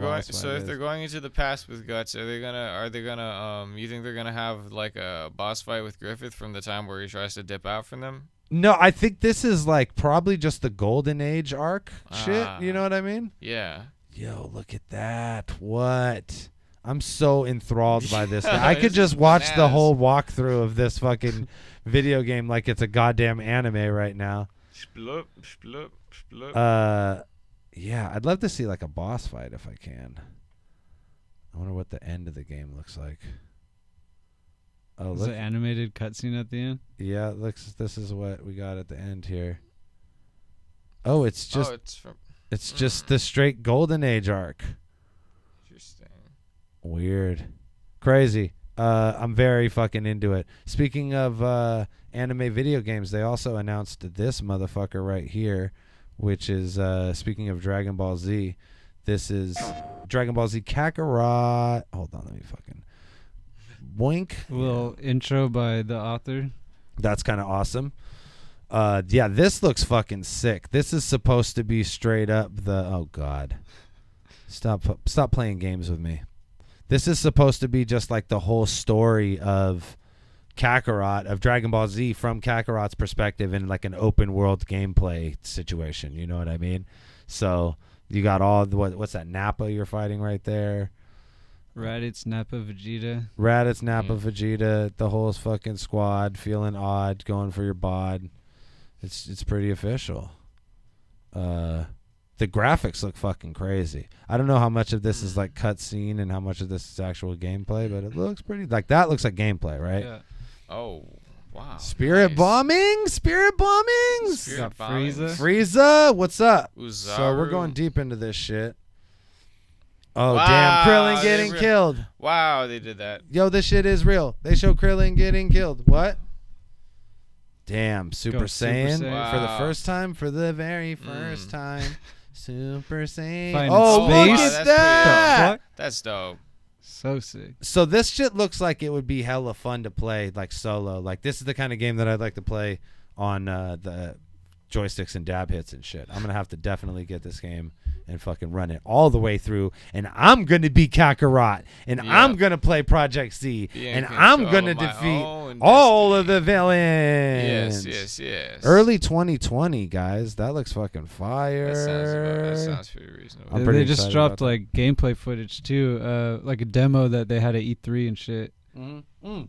going into the past with Guts, are they gonna you think they're gonna have like a boss fight with Griffith from the time where he tries to dip out from them? No, I think this is like probably just the Golden Age arc shit. You know what I mean? Yeah. Yo, look at that. What? I'm so enthralled by this. I could just watch the whole walkthrough of this fucking video game like it's a goddamn anime right now. Splup, splup, splup. Yeah, I'd love to see like a boss fight if I can. I wonder what the end of the game looks like. Oh, look. Is it animated cutscene at the end? Yeah, looks. This is what we got at the end here. Oh, it's just... It's just the straight Golden Age arc. Interesting. Weird. Crazy. I'm very fucking into it. Speaking of anime video games, they also announced this motherfucker right here, which is, speaking of Dragon Ball Z, this is Dragon Ball Z Kakarot. Hold on, let me fucking... Boink. A little intro by the author. That's kind of awesome. Yeah, this looks fucking sick. This is supposed to be straight up the... Oh, God. Stop playing games with me. This is supposed to be just like the whole story of Kakarot, of Dragon Ball Z from Kakarot's perspective in like an open world gameplay situation. You know what I mean? So you got all... What's that? Nappa you're fighting right there? Raditz, Nappa, Vegeta. Vegeta, the whole fucking squad feeling odd, going for your bod. It's pretty official. The graphics look fucking crazy. I don't know how much of this is like cutscene and how much of this is actual gameplay, but it looks pretty... Like, that looks like gameplay, right? Yeah. Oh, wow. Spirit bombing? Got Frieza, what's up? Uzaru. So we're going deep into this shit. Oh, wow. Damn. Krillin getting killed. Wow, they did that. Yo, this shit is real. They show Krillin getting killed. What? Damn, Super Saiyan Wow. for the first time, for the very first time. Super Saiyan. Find Oh, space. look at that. That's dope. So sick. So this shit looks like it would be hella fun to play like solo. Like, this is the kind of game that I'd like to play on the joysticks and dab hits and shit. I'm gonna have to definitely get this game and fucking run it all the way through. And I'm gonna be Kakarot, and I'm gonna play Project Z, and I'm gonna defeat all of the villains. Yes. Early 2020, guys. That looks fucking fire. That sounds pretty reasonable. They just dropped like gameplay footage too, like a demo that they had at E3 and shit. Mm-hmm.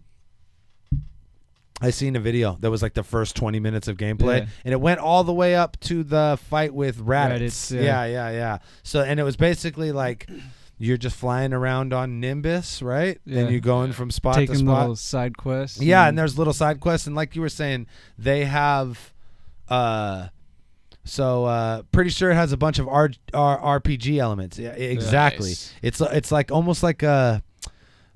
I seen a video that was like the first 20 minutes of gameplay, and it went all the way up to the fight with Raditz. Yeah. So, and it was basically like you're just flying around on Nimbus, right? Yeah. And you're going from spot to spot. Taking little side quests. Yeah, and there's little side quests, and like you were saying, they have, pretty sure it has a bunch of RPG elements. Yeah, exactly. Nice. It's like almost like it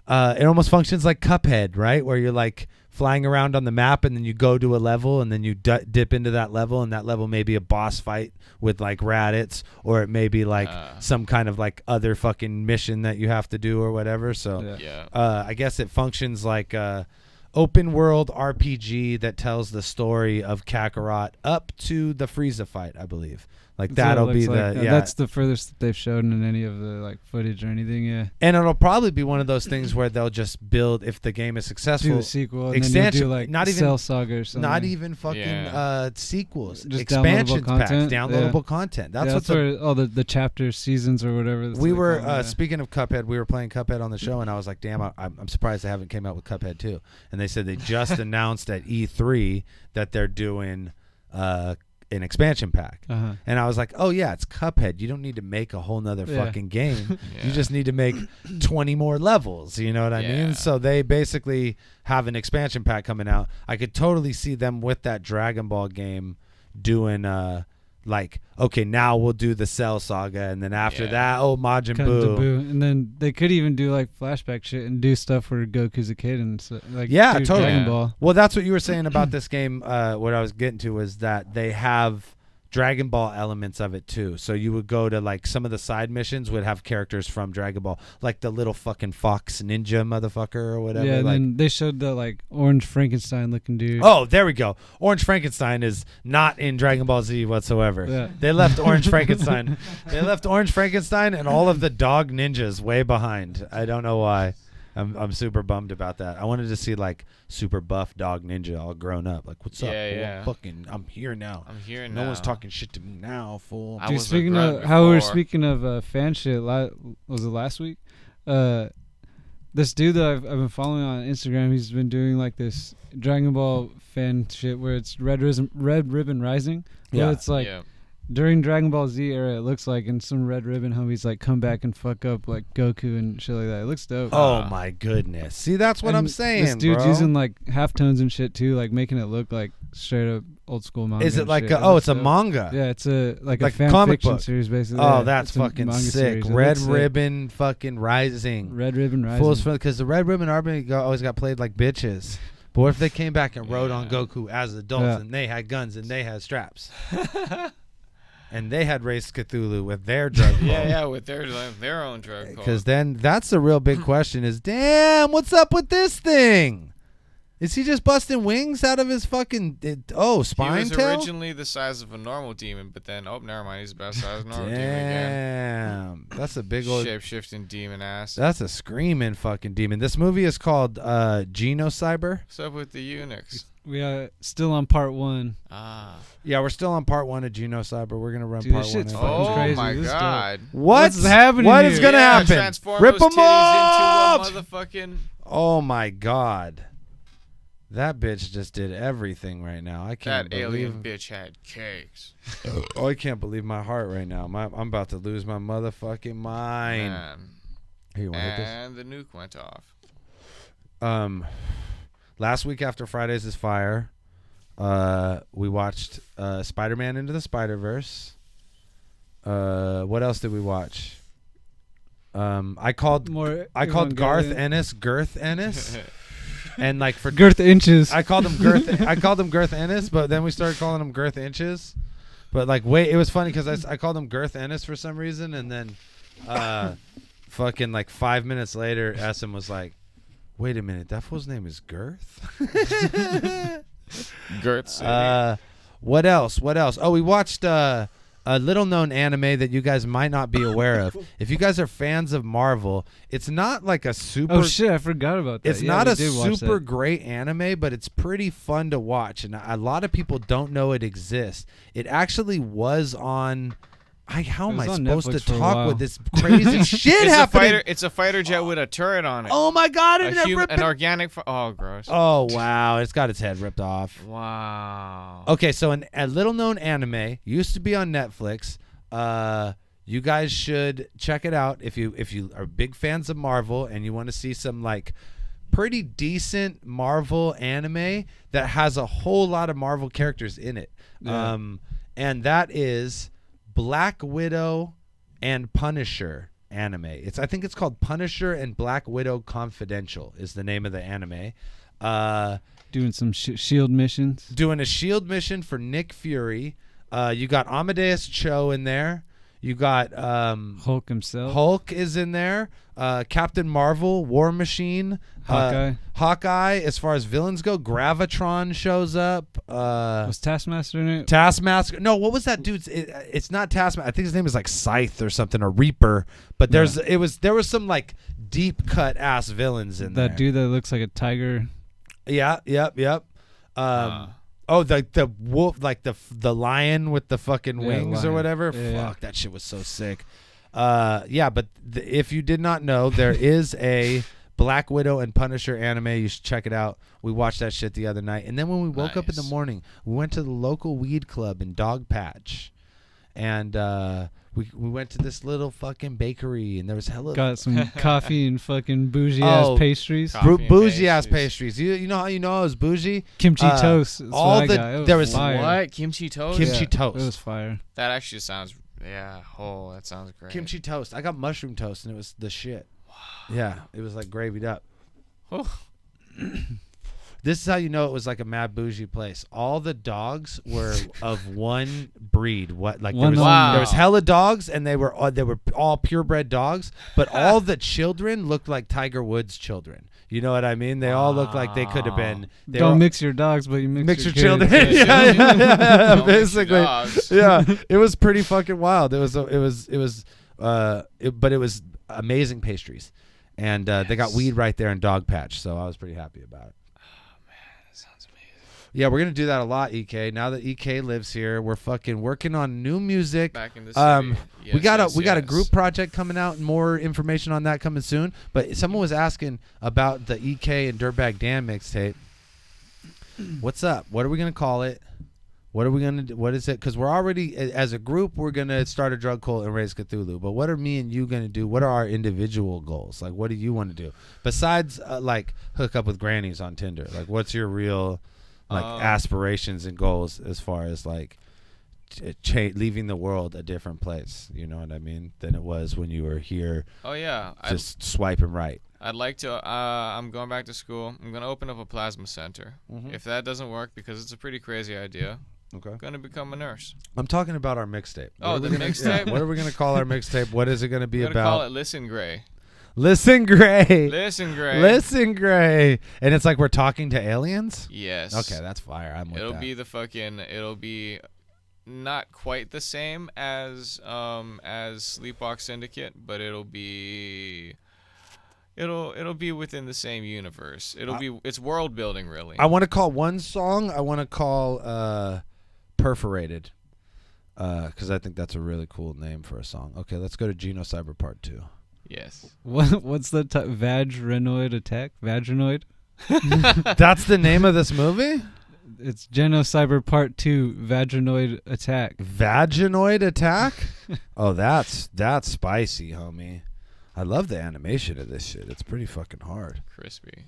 almost functions like Cuphead, right? Where you're like flying around on the map, and then you go to a level, and then you dip into that level, and that level may be a boss fight with like Raditz, or it may be like some kind of like other fucking mission that you have to do or whatever. So I guess it functions like a open world RPG that tells the story of Kakarot up to the Frieza fight, I believe. Like that'll be that's the furthest that they've shown in any of the like footage or anything. Yeah, and it'll probably be one of those things where they'll just build, if the game is successful, do a sequel, and expansion, then you'll do like not even Cell Saga or something. Not even fucking sequels, just expansion packs, content. downloadable content. That's where all the chapters, seasons, or whatever. We were speaking of Cuphead, we were playing Cuphead on the show, and I was like, damn, I'm surprised they haven't came out with Cuphead 2. And they said they just announced at E3 that they're doing an expansion pack. And I was like, oh yeah, it's Cuphead. You don't need to make a whole nother fucking game. You just need to make 20 more levels, you know what I mean? So they basically have an expansion pack coming out. I could totally see them with that Dragon Ball game doing like, okay, now we'll do the Cell Saga, and then after that, Majin Buu. And then they could even do like flashback shit and do stuff where Goku's a kid and so, like totally. Dragon Ball. Well, that's what you were saying about this game. What I was getting to was that they have Dragon Ball elements of it too. So you would go to like some of the side missions would have characters from Dragon Ball, like the little fucking fox ninja motherfucker or whatever. Yeah, and then they showed the like orange Frankenstein looking dude. Oh, there we go. Orange Frankenstein is not in Dragon Ball Z whatsoever. Yeah. They left Orange Frankenstein. They left Orange Frankenstein and all of the dog ninjas way behind. I don't know why. I'm super bummed about that. I wanted to see like super buff dog ninja all grown up. Like, what's up? Fucking, I'm here now. No one's talking shit to me now, fool. Dude, speaking of how we were speaking of fan shit, was it last week? This dude that I've been following on Instagram, he's been doing like this Dragon Ball fan shit where it's Red Ribbon Rising. Where it's like during Dragon Ball Z era, it looks like, and some Red Ribbon homies like come back and fuck up like Goku and shit like that. It looks dope. Oh my goodness! See, that's what I'm saying. This dude's bro. using like halftones and shit too, like making it look like straight up old school manga. Is it like it's a manga? Yeah, it's a fan comic fiction book series basically. Oh, that's fucking sick. Red Ribbon fucking Rising. Red Ribbon Rising. Because the Red Ribbon Army always got played like bitches. But what if they came back and rode on Goku as adults and they had guns and they had straps? And they had raced Cthulhu with their drug ball. with their own drug ball. Because then that's the real big question is, damn, what's up with this thing? Is he just busting wings out of his fucking spine tail? He was originally the size of a normal demon, but then never mind, he's about the size of a normal demon again. Damn, that's a big old shape-shifting demon ass. That's a screaming fucking demon. This movie is called Genocyber. What's up with the eunuchs? We are still on part 1. Yeah, we're still on part 1 of Genocyber. We're gonna run part 1. Shit's crazy. My god! What's happening? What is gonna happen? Transform Rip those them off! into a motherfucking. Oh my god! That bitch just did everything right now. I can't. That alien bitch had cakes. I can't believe my heart right now. I'm about to lose my motherfucking mind. Man. Here, you want to hit this? And the nuke went off. Last week after Fridays is Fire, we watched Spider-Man Into the Spider-Verse. What else did we watch? I called Garth Ennis Girth Ennis. And like for Girth Inches. I called him Girth Ennis, but then we started calling him Girth Inches. But like it was funny because I called him Girth Ennis for some reason, and then fucking like 5 minutes later, Essen was like, wait a minute, that fool's name is Girth? Girth City. What else? Oh, we watched a little-known anime that you guys might not be aware of. If you guys are fans of Marvel, it's not like a super... Oh, shit, I forgot about that. It's not a super great anime, but it's pretty fun to watch, and a lot of people don't know it exists. It actually was on... How am I supposed to talk with this crazy shit happening? It's a fighter jet with a turret on it. Oh, my God. An organic... Oh, gross. Oh, wow. It's got its head ripped off. Wow. Okay, so a little-known anime used to be on Netflix. You guys should check it out if you are big fans of Marvel and you want to see some, like, pretty decent Marvel anime that has a whole lot of Marvel characters in it. Yeah. And that is... Black Widow and Punisher anime. I think it's called Punisher and Black Widow Confidential is the name of the anime. Doing some shield missions. Doing a shield mission for Nick Fury. You got Amadeus Cho in there. You got Hulk himself. Hulk is in there. Captain Marvel, War Machine, Hawkeye. As far as villains go, Gravitron shows up. Was Taskmaster in it? Taskmaster. No, what was that dude's? It's not Taskmaster. I think his name is like Scythe or something, or Reaper. But there was some like deep cut ass villains in there. That dude that looks like a tiger. Yeah. Yep. Oh, the wolf, like the lion with the fucking wings or whatever. Fuck, that shit was so sick. But if you did not know, there is a Black Widow and Punisher anime. You should check it out. We watched that shit the other night, and then when we woke up in the morning, we went to the local weed club in Dogpatch, and we went to this little fucking bakery, and there was got some coffee and fucking bougie ass pastries. Bougie ass pastries. You know how you know I was bougie? Kimchi toast. There was fire. What? Kimchi toast? Kimchi toast. It was fire. That actually sounds that sounds great. Kimchi toast. I got mushroom toast, and it was the shit. Wow. Yeah, it was like gravied up. This is how you know it was like a mad bougie place. All the dogs were of one breed. There was hella dogs, and they were all purebred dogs. But all the children looked like Tiger Woods' children. You know what I mean? They all looked like they could have been. Don't mix your dogs, but you mix your children. yeah, basically. Yeah, it was pretty fucking wild. It was amazing pastries, and they got weed right there in Dogpatch. So I was pretty happy about it. Yeah, we're gonna do that a lot, EK. Now that EK lives here, we're fucking working on new music. Back in the city. We got a group project coming out, and more information on that coming soon. But someone was asking about the EK and Dirtbag Dan mixtape. What's up? What are we gonna call it? What are we gonna do? What is it? Because we're already, as a group, we're gonna start a drug cult and raise Cthulhu. But what are me and you gonna do? What are our individual goals? Like, what do you want to do besides like hook up with grannies on Tinder? Like, what's your real aspirations and goals as far as like leaving the world a different place, you know what I mean, than it was when you were here? Oh yeah, just swiping right. I'd like to I'm going back to school. I'm gonna open up a plasma center. If that doesn't work, because it's a pretty crazy idea, I'm gonna become a nurse. I'm talking about our mixtape. Mixtape. What are we gonna call our mixtape? What is it gonna be about? Call it Listen Gray. Listen Gray. Listen Gray. Listen Gray. And it's like we're talking to aliens? Yes. Okay, that's fire. I'm with that. It'll be not quite the same as Sleepwalk Syndicate, but it'll be within the same universe. It's world building, really. I want to call one song, Perforated. Because I think that's a really cool name for a song. Okay, let's go to Genocyber Part 2. Yes. What's the Vaginoid attack? Vaginoid? That's the name of this movie? It's Genocyber Part 2, Vaginoid Attack. Vaginoid Attack? Oh, that's spicy, homie. I love the animation of this shit. It's pretty fucking hard. Crispy.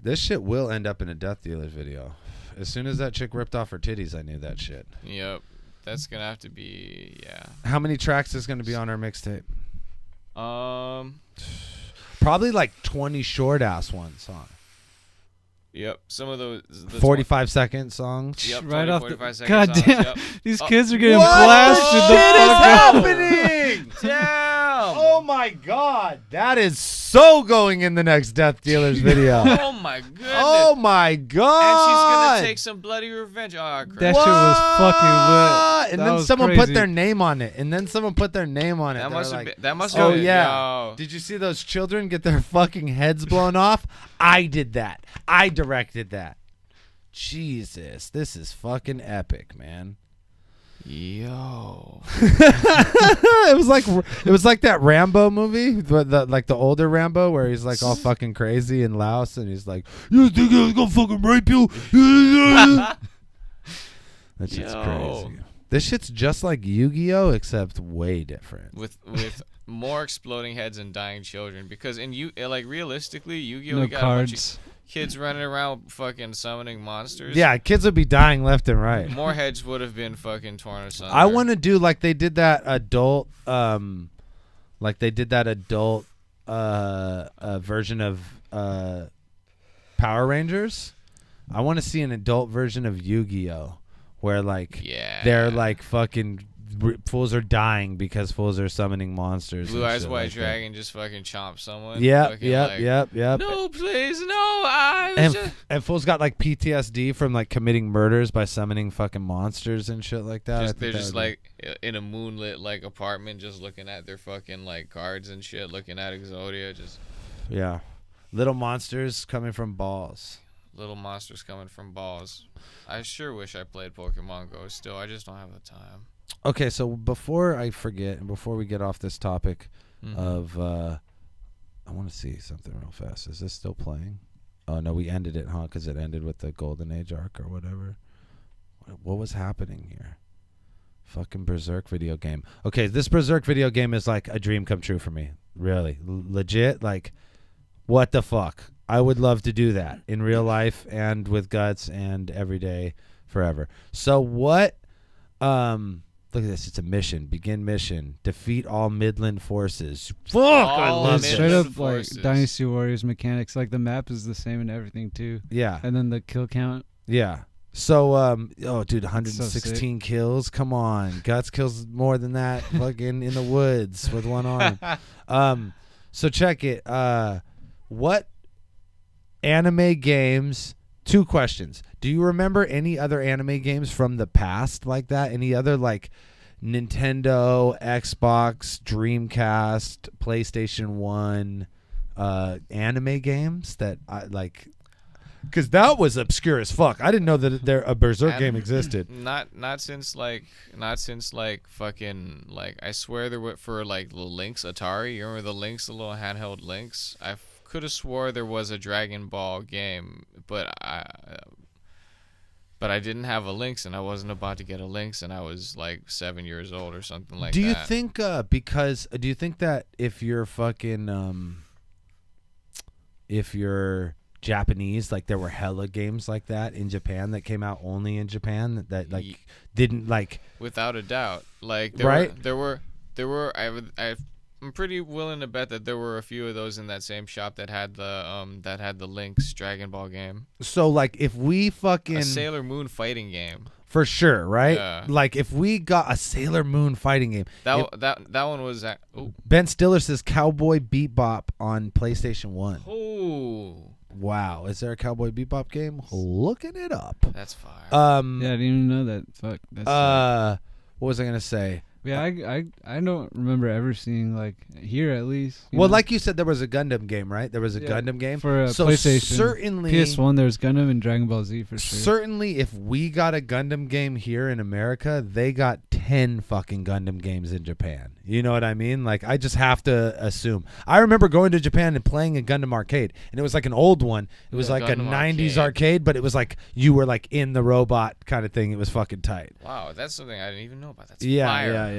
This shit will end up in a Death Dealers video. As soon as that chick ripped off her titties, I knew that shit. Yep. That's going to have to be, yeah. How many tracks is going to be on our mixtape? Probably like 20 short ass ones, huh? Yep, some of those 45-second songs. Yep, right 20, off 45 the second songs. damn. Yep. These kids are getting what blasted. What is happening? Damn! Oh my god, that is so going in the next Death Dealers video. Oh my goodness. Oh my god. And she's gonna take some bloody revenge. Oh, crap. That shit was fucking lit. And That then was someone crazy. put their name on it. That must have been. That must Oh have. yeah. Yo. Did you see those children get their fucking heads blown off? I did that. I directed that. Jesus, this is fucking epic, man. Yo. it was like that Rambo movie, the older Rambo, where he's like all fucking crazy in Laos, and he's like, "You think I was gonna fucking rape you?" That shit's crazy. This shit's just like Yu-Gi-Oh, except way different. With more exploding heads and dying children, because realistically, Yu-Gi-Oh, No we got cards. a bunch of kids running around fucking summoning monsters. Yeah, kids would be dying left and right. More heads would have been fucking torn asunder. I want to do like they did that adult, version of Power Rangers. I want to see an adult version of Yu-Gi-Oh, where they're like fucking fools are dying because fools are summoning monsters. Blue Eyes White Dragon just fucking chomp someone. Yep. No, please, no. And fools got like PTSD from like committing murders by summoning fucking monsters and shit like that. They're just like in a moonlit like apartment, just looking at their fucking like cards and shit, looking at Exodia, just little monsters coming from balls. Little monsters coming from balls. I sure wish I played Pokemon Go still. I just don't have the time. Okay, so before I forget and before we get off this topic of I want to see something real fast. Is this still playing? Oh no, we ended it, huh? Because it ended with the Golden Age arc or whatever. What was happening here? Fucking Berserk video game. Okay, this Berserk video game is like a dream come true for me. Really, legit. Like, what the fuck? I would love to do that in real life and with guts and every day forever. So what? Look at this. It's a mission. Begin mission. Defeat all Midland forces. Fuck! I love It's it. straight up Forces. like Dynasty Warriors mechanics. Like the map is the same and everything too. Yeah. And then the kill count. Yeah. So, dude, 116 kills. Come on. Guts kills more than that fucking in the woods with one arm. So check it. What anime games? 2 questions. Do you remember any other anime games from the past like that? Any other like Nintendo, Xbox, Dreamcast, PlayStation 1 anime games that I like? Because that was obscure as fuck. I didn't know that a Berserk game existed. Not since fucking like I swear there were for like the Lynx Atari. You remember the Lynx, the little handheld Lynx? I could have swore there was a Dragon Ball game, but I didn't have a Lynx, and I wasn't about to get a Lynx, and I was like 7 years old or something like that. Do you think do you think that if you're fucking if you're Japanese, like there were hella games like that in Japan that came out only in Japan that like didn't like? Without a doubt, like there were I'm pretty willing to bet that there were a few of those in that same shop that had the Lynx Dragon Ball game. So like if we fucking a Sailor Moon fighting game for sure, right? Yeah. Like if we got a Sailor Moon fighting game, that one was Ben Stiller says Cowboy Bebop on PlayStation 1. Oh. Wow, is there a Cowboy Bebop game? Looking it up. That's fire. Yeah, I didn't even know that. Fuck. That's what was I gonna say? Yeah, I don't remember ever seeing like here at least. Well, like you said, there was a Gundam game, right? There was a Gundam game for so PlayStation. Certainly, PS1. There's Gundam and Dragon Ball Z for sure. Certainly, if we got a Gundam game here in America, they got 10 fucking Gundam games in Japan. You know what I mean? Like, I just have to assume. I remember going to Japan and playing a Gundam arcade, and it was like an old one. It was like Gundam a 90s arcade, but it was like you were like in the robot kind of thing. It was fucking tight. Wow, that's something I didn't even know about. That's Yeah, fire. yeah.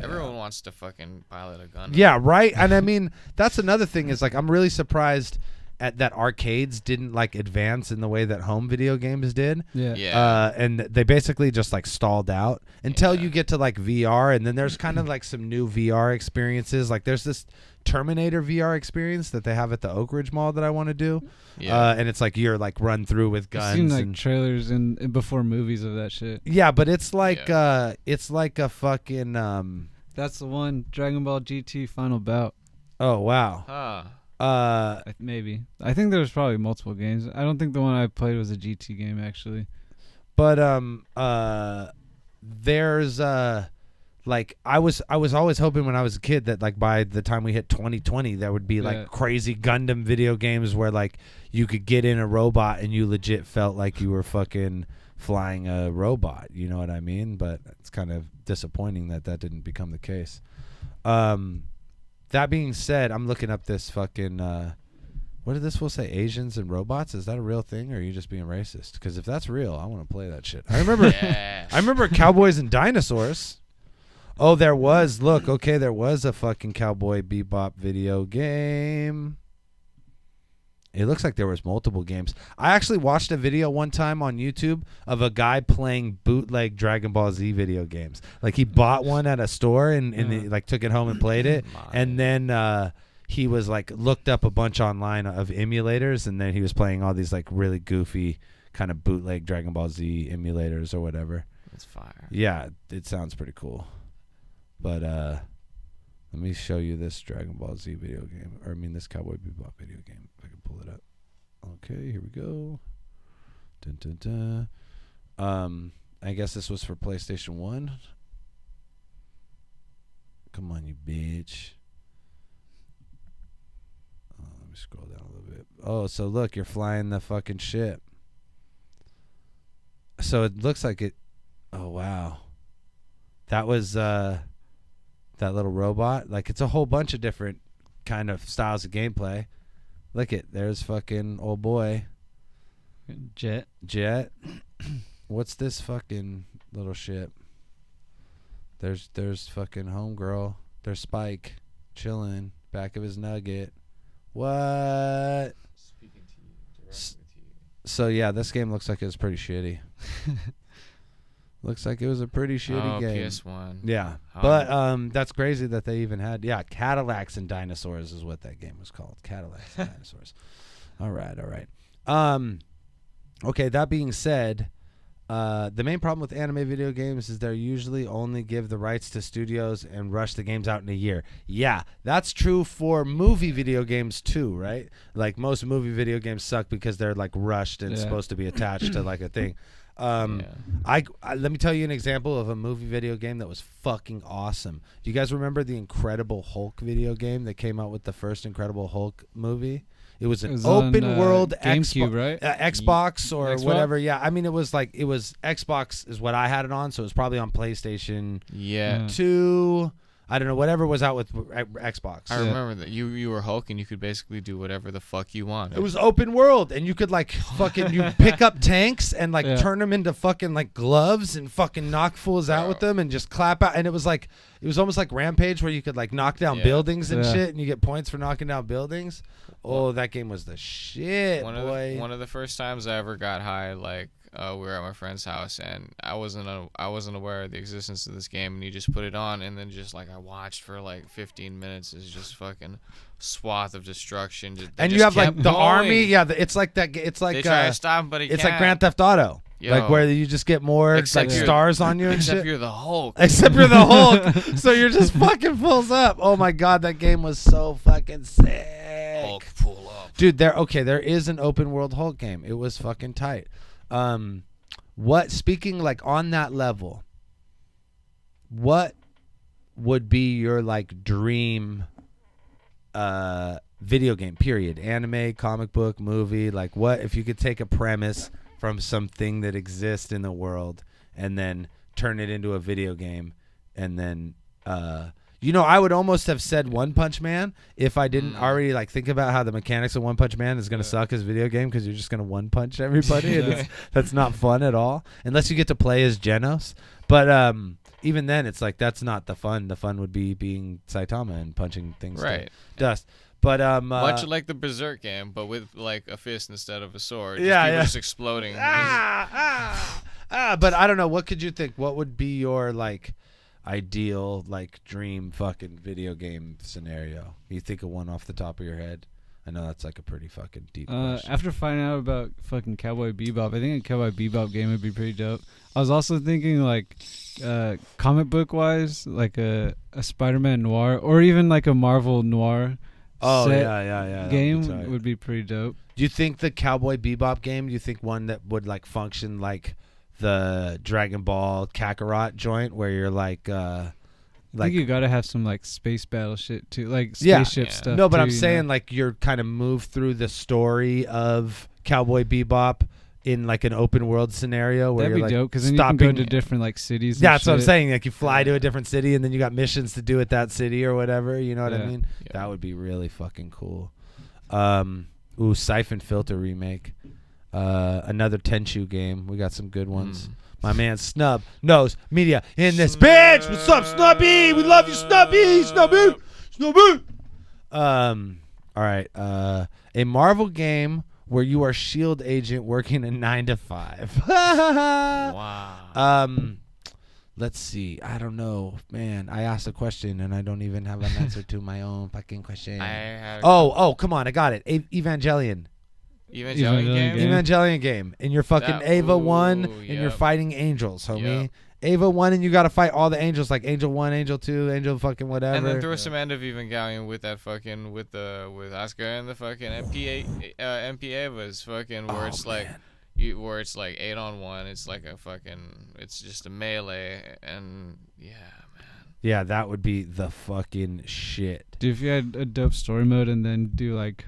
Everyone wants to fucking pilot a gun. Yeah, right. And I mean, that's another thing is like I'm really surprised at that arcades didn't like advance in the way that home video games did. Yeah. And they basically just like stalled out until you get to like VR, and then there's kind of like some new VR experiences. Like there's this Terminator VR experience that they have at the Oak Ridge Mall that I want to do. Yeah. And it's like you're like run through with guns. I've seen like and trailers and before movies of that shit. yeah, but it's like it's like a fucking That's the one, Dragon Ball GT Final Bout. oh wow. Huh. Maybe. I think there was probably multiple games. I don't think the one I played was a GT game actually. But there's like I was always hoping when I was a kid that like by the time we hit 2020 there would be like crazy Gundam video games where like you could get in a robot and you legit felt like you were fucking flying a robot. You know what I mean? But it's kind of disappointing that didn't become the case. That being said, I'm looking up this fucking what did this fool say? Asians and robots? Is that a real thing, or are you just being racist? Because if that's real, I want to play that shit. I remember, I remember Cowboys and Dinosaurs. Oh, there was. Look, okay, there was a fucking Cowboy Bebop video game. It looks like there was multiple games. I actually watched a video one time on YouTube of a guy playing bootleg Dragon Ball Z video games. Like he bought one at a store and he, like took it home and played it, and then he was like looked up a bunch online of emulators, and then he was playing all these like really goofy kind of bootleg Dragon Ball Z emulators or whatever. That's fire. Yeah, it sounds pretty cool. But let me show you this Dragon Ball Z video game, or I mean this Cowboy Bebop video game. If I can pull it up. Okay, here we go. Dun, dun, dun. I guess this was for PlayStation 1. Come on, you bitch. Let me scroll down a little bit. Oh, so look, you're flying the fucking ship. So it looks like it. Oh, wow. That was that little robot. Like, it's a whole bunch of different kind of styles of gameplay. Look it. There's fucking old boy. Jet. What's this fucking little ship? There's fucking homegirl. There's Spike chilling back of his nugget. What? Speaking to you, directly to you. So yeah, this game looks like it was pretty shitty. Looks like it was a pretty shitty game. PS1. Yeah, but that's crazy that they even had Cadillacs and Dinosaurs is what that game was called. Cadillacs and Dinosaurs. All right. Okay, that being said, the main problem with anime video games is they usually only give the rights to studios and rush the games out in a year. Yeah, that's true for movie video games too, right? Like most movie video games suck because they're like rushed and supposed to be attached to like a thing. I let me tell you an example of a movie video game that was fucking awesome. Do you guys remember the Incredible Hulk video game that came out with the first Incredible Hulk movie? It was an open world GameCube, right? Xbox or Xbox? whatever. Yeah, I mean it was Xbox is what I had it on, so it was probably on PlayStation 2. I don't know, whatever was out with Xbox. I remember that you were Hulk and you could basically do whatever the fuck you wanted. It was open world, and you could like fucking you pick up tanks and like turn them into fucking like gloves and fucking knock fools out with them and just clap out. And it was almost like Rampage where you could like knock down buildings and shit, and you get points for knocking down buildings. Oh, that game was the shit, boy. One of the first times I ever got high, like we were at my friend's house, and I wasn't aware of the existence of this game, and he just put it on, and then just like I watched for like 15 minutes. It's just fucking swath of destruction. And you have like the army. Yeah, it's like that. It's like they try to stop him, but he it's can't. like Grand Theft Auto. Yo, like where you just get more like stars on you and except shit. you're the Hulk. Except you're the Hulk. So you're just fucking pulls up. Oh my god, that game was so fucking sick. Hulk pull up. Dude, there is an open world Hulk game. It was fucking tight. Speaking like on that level, what would be your like dream video game, period? Anime, comic book, movie, like what if you could take a premise from something that exists in the world and then turn it into a video game, and then I would almost have said One Punch Man if I didn't already like think about how the mechanics of One Punch Man is going to suck as a video game, because you're just going to one punch everybody and that's not fun at all unless you get to play as Genos. But even then it's like that's not the fun. The fun would be being Saitama and punching things to dust. But much like the Berserk game, but with like a fist instead of a sword. Just exploding. But I don't know. What could you think? What would be your like ideal like dream fucking video game scenario? You think of one off the top of your head? I know that's like a pretty fucking deep question. After finding out about fucking Cowboy Bebop, I think a Cowboy Bebop game would be pretty dope. I was also thinking like comic book wise, like a Spider-Man noir, or even like a Marvel noir. Oh set yeah. game would be pretty dope. Do you think the Cowboy Bebop game? Do you think one that would like function like the Dragon Ball Kakarot joint, where you're like, I think you gotta have some like space battle shit too, like spaceship stuff. No, but too, I'm saying like you're kind of move through the story of Cowboy Bebop in like an open world scenario where that'd you're be like dope because then you can go to different like cities. Yeah, and that's what I'm shit. saying. Like you fly to a different city and then you got missions to do at that city or whatever. You know what I mean? Yeah. That would be really fucking cool. Siphon Filter remake. Another Tenchu game. We got some good ones. My man Snub knows media in this bitch. What's up, Snubby? We love you, Snubby. Snubby. All right. A Marvel game where you are SHIELD agent working a 9 to 5. Wow. Let's see. I don't know, man. I asked a question and I don't even have an answer to my own fucking question. Come on. I got it. Evangelion game. And you're fucking Ava 1 and you're fighting angels, homie. Yep. Ava 1 and you got to fight all the angels, like Angel 1, Angel 2, Angel fucking whatever. And then throw some end of Evangelion with that fucking with Asuka and the fucking MP was fucking where it's like where it's like 8-on-1. It's like a fucking it's just a melee and yeah, man. Yeah, that would be the fucking shit. Dude, if you had a dope story mode and then do like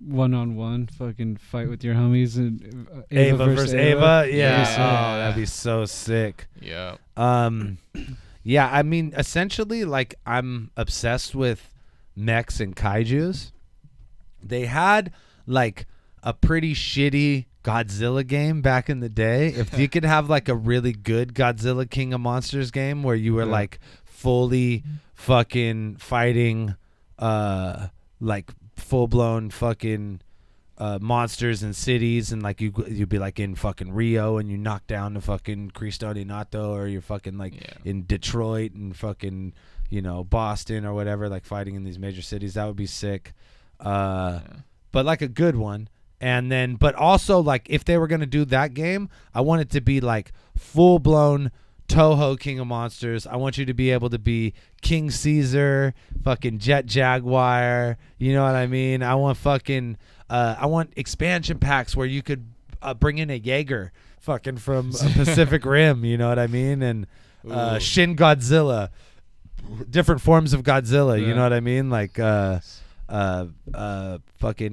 1-on-1 fucking fight with your homies and Ava versus Ava. Yeah. Yeah. Oh, that'd be so sick. Yeah. Yeah, I mean, essentially, like, I'm obsessed with mechs and kaijus. They had, like, a pretty shitty Godzilla game back in the day. If you could have, like, a really good Godzilla King of Monsters game where you were, like, fully fucking fighting, like, full-blown fucking monsters and cities, and like you'd be like in fucking Rio and you knock down the fucking Cristo de Nato, or you're fucking like in Detroit and fucking, you know, Boston or whatever, like fighting in these major cities. That would be sick. But like a good one. And then, but also like if they were going to do that game, I want it to be like full-blown Toho King of Monsters. I want you to be able to be King Caesar, fucking Jet Jaguar. You know what I mean? I want fucking I want expansion packs where you could bring in a Jaeger fucking from Pacific Rim. You know what I mean? And Shin Godzilla, different forms of Godzilla. You know what I mean? Like fucking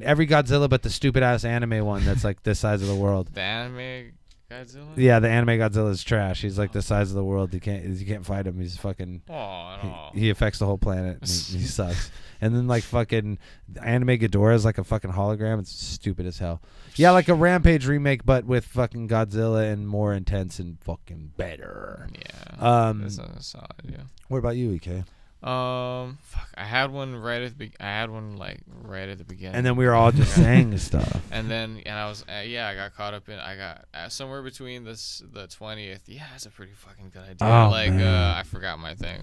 every Godzilla, but the stupid ass anime one that's like this size of the world. The anime Godzilla? Yeah, the anime Godzilla is trash. He's like the size of the world. You can't fight him. He's fucking. He affects the whole planet. And he sucks. And then like fucking anime Ghidorah is like a fucking hologram. It's stupid as hell. Yeah, like a Rampage remake, but with fucking Godzilla and more intense and fucking better. Yeah. That's a solid. Yeah. What about you, EK? I had one right at the beginning. And then we were all just saying stuff. And I was I got caught up in somewhere between the 20th. Yeah, that's a pretty fucking good idea. I forgot my thing.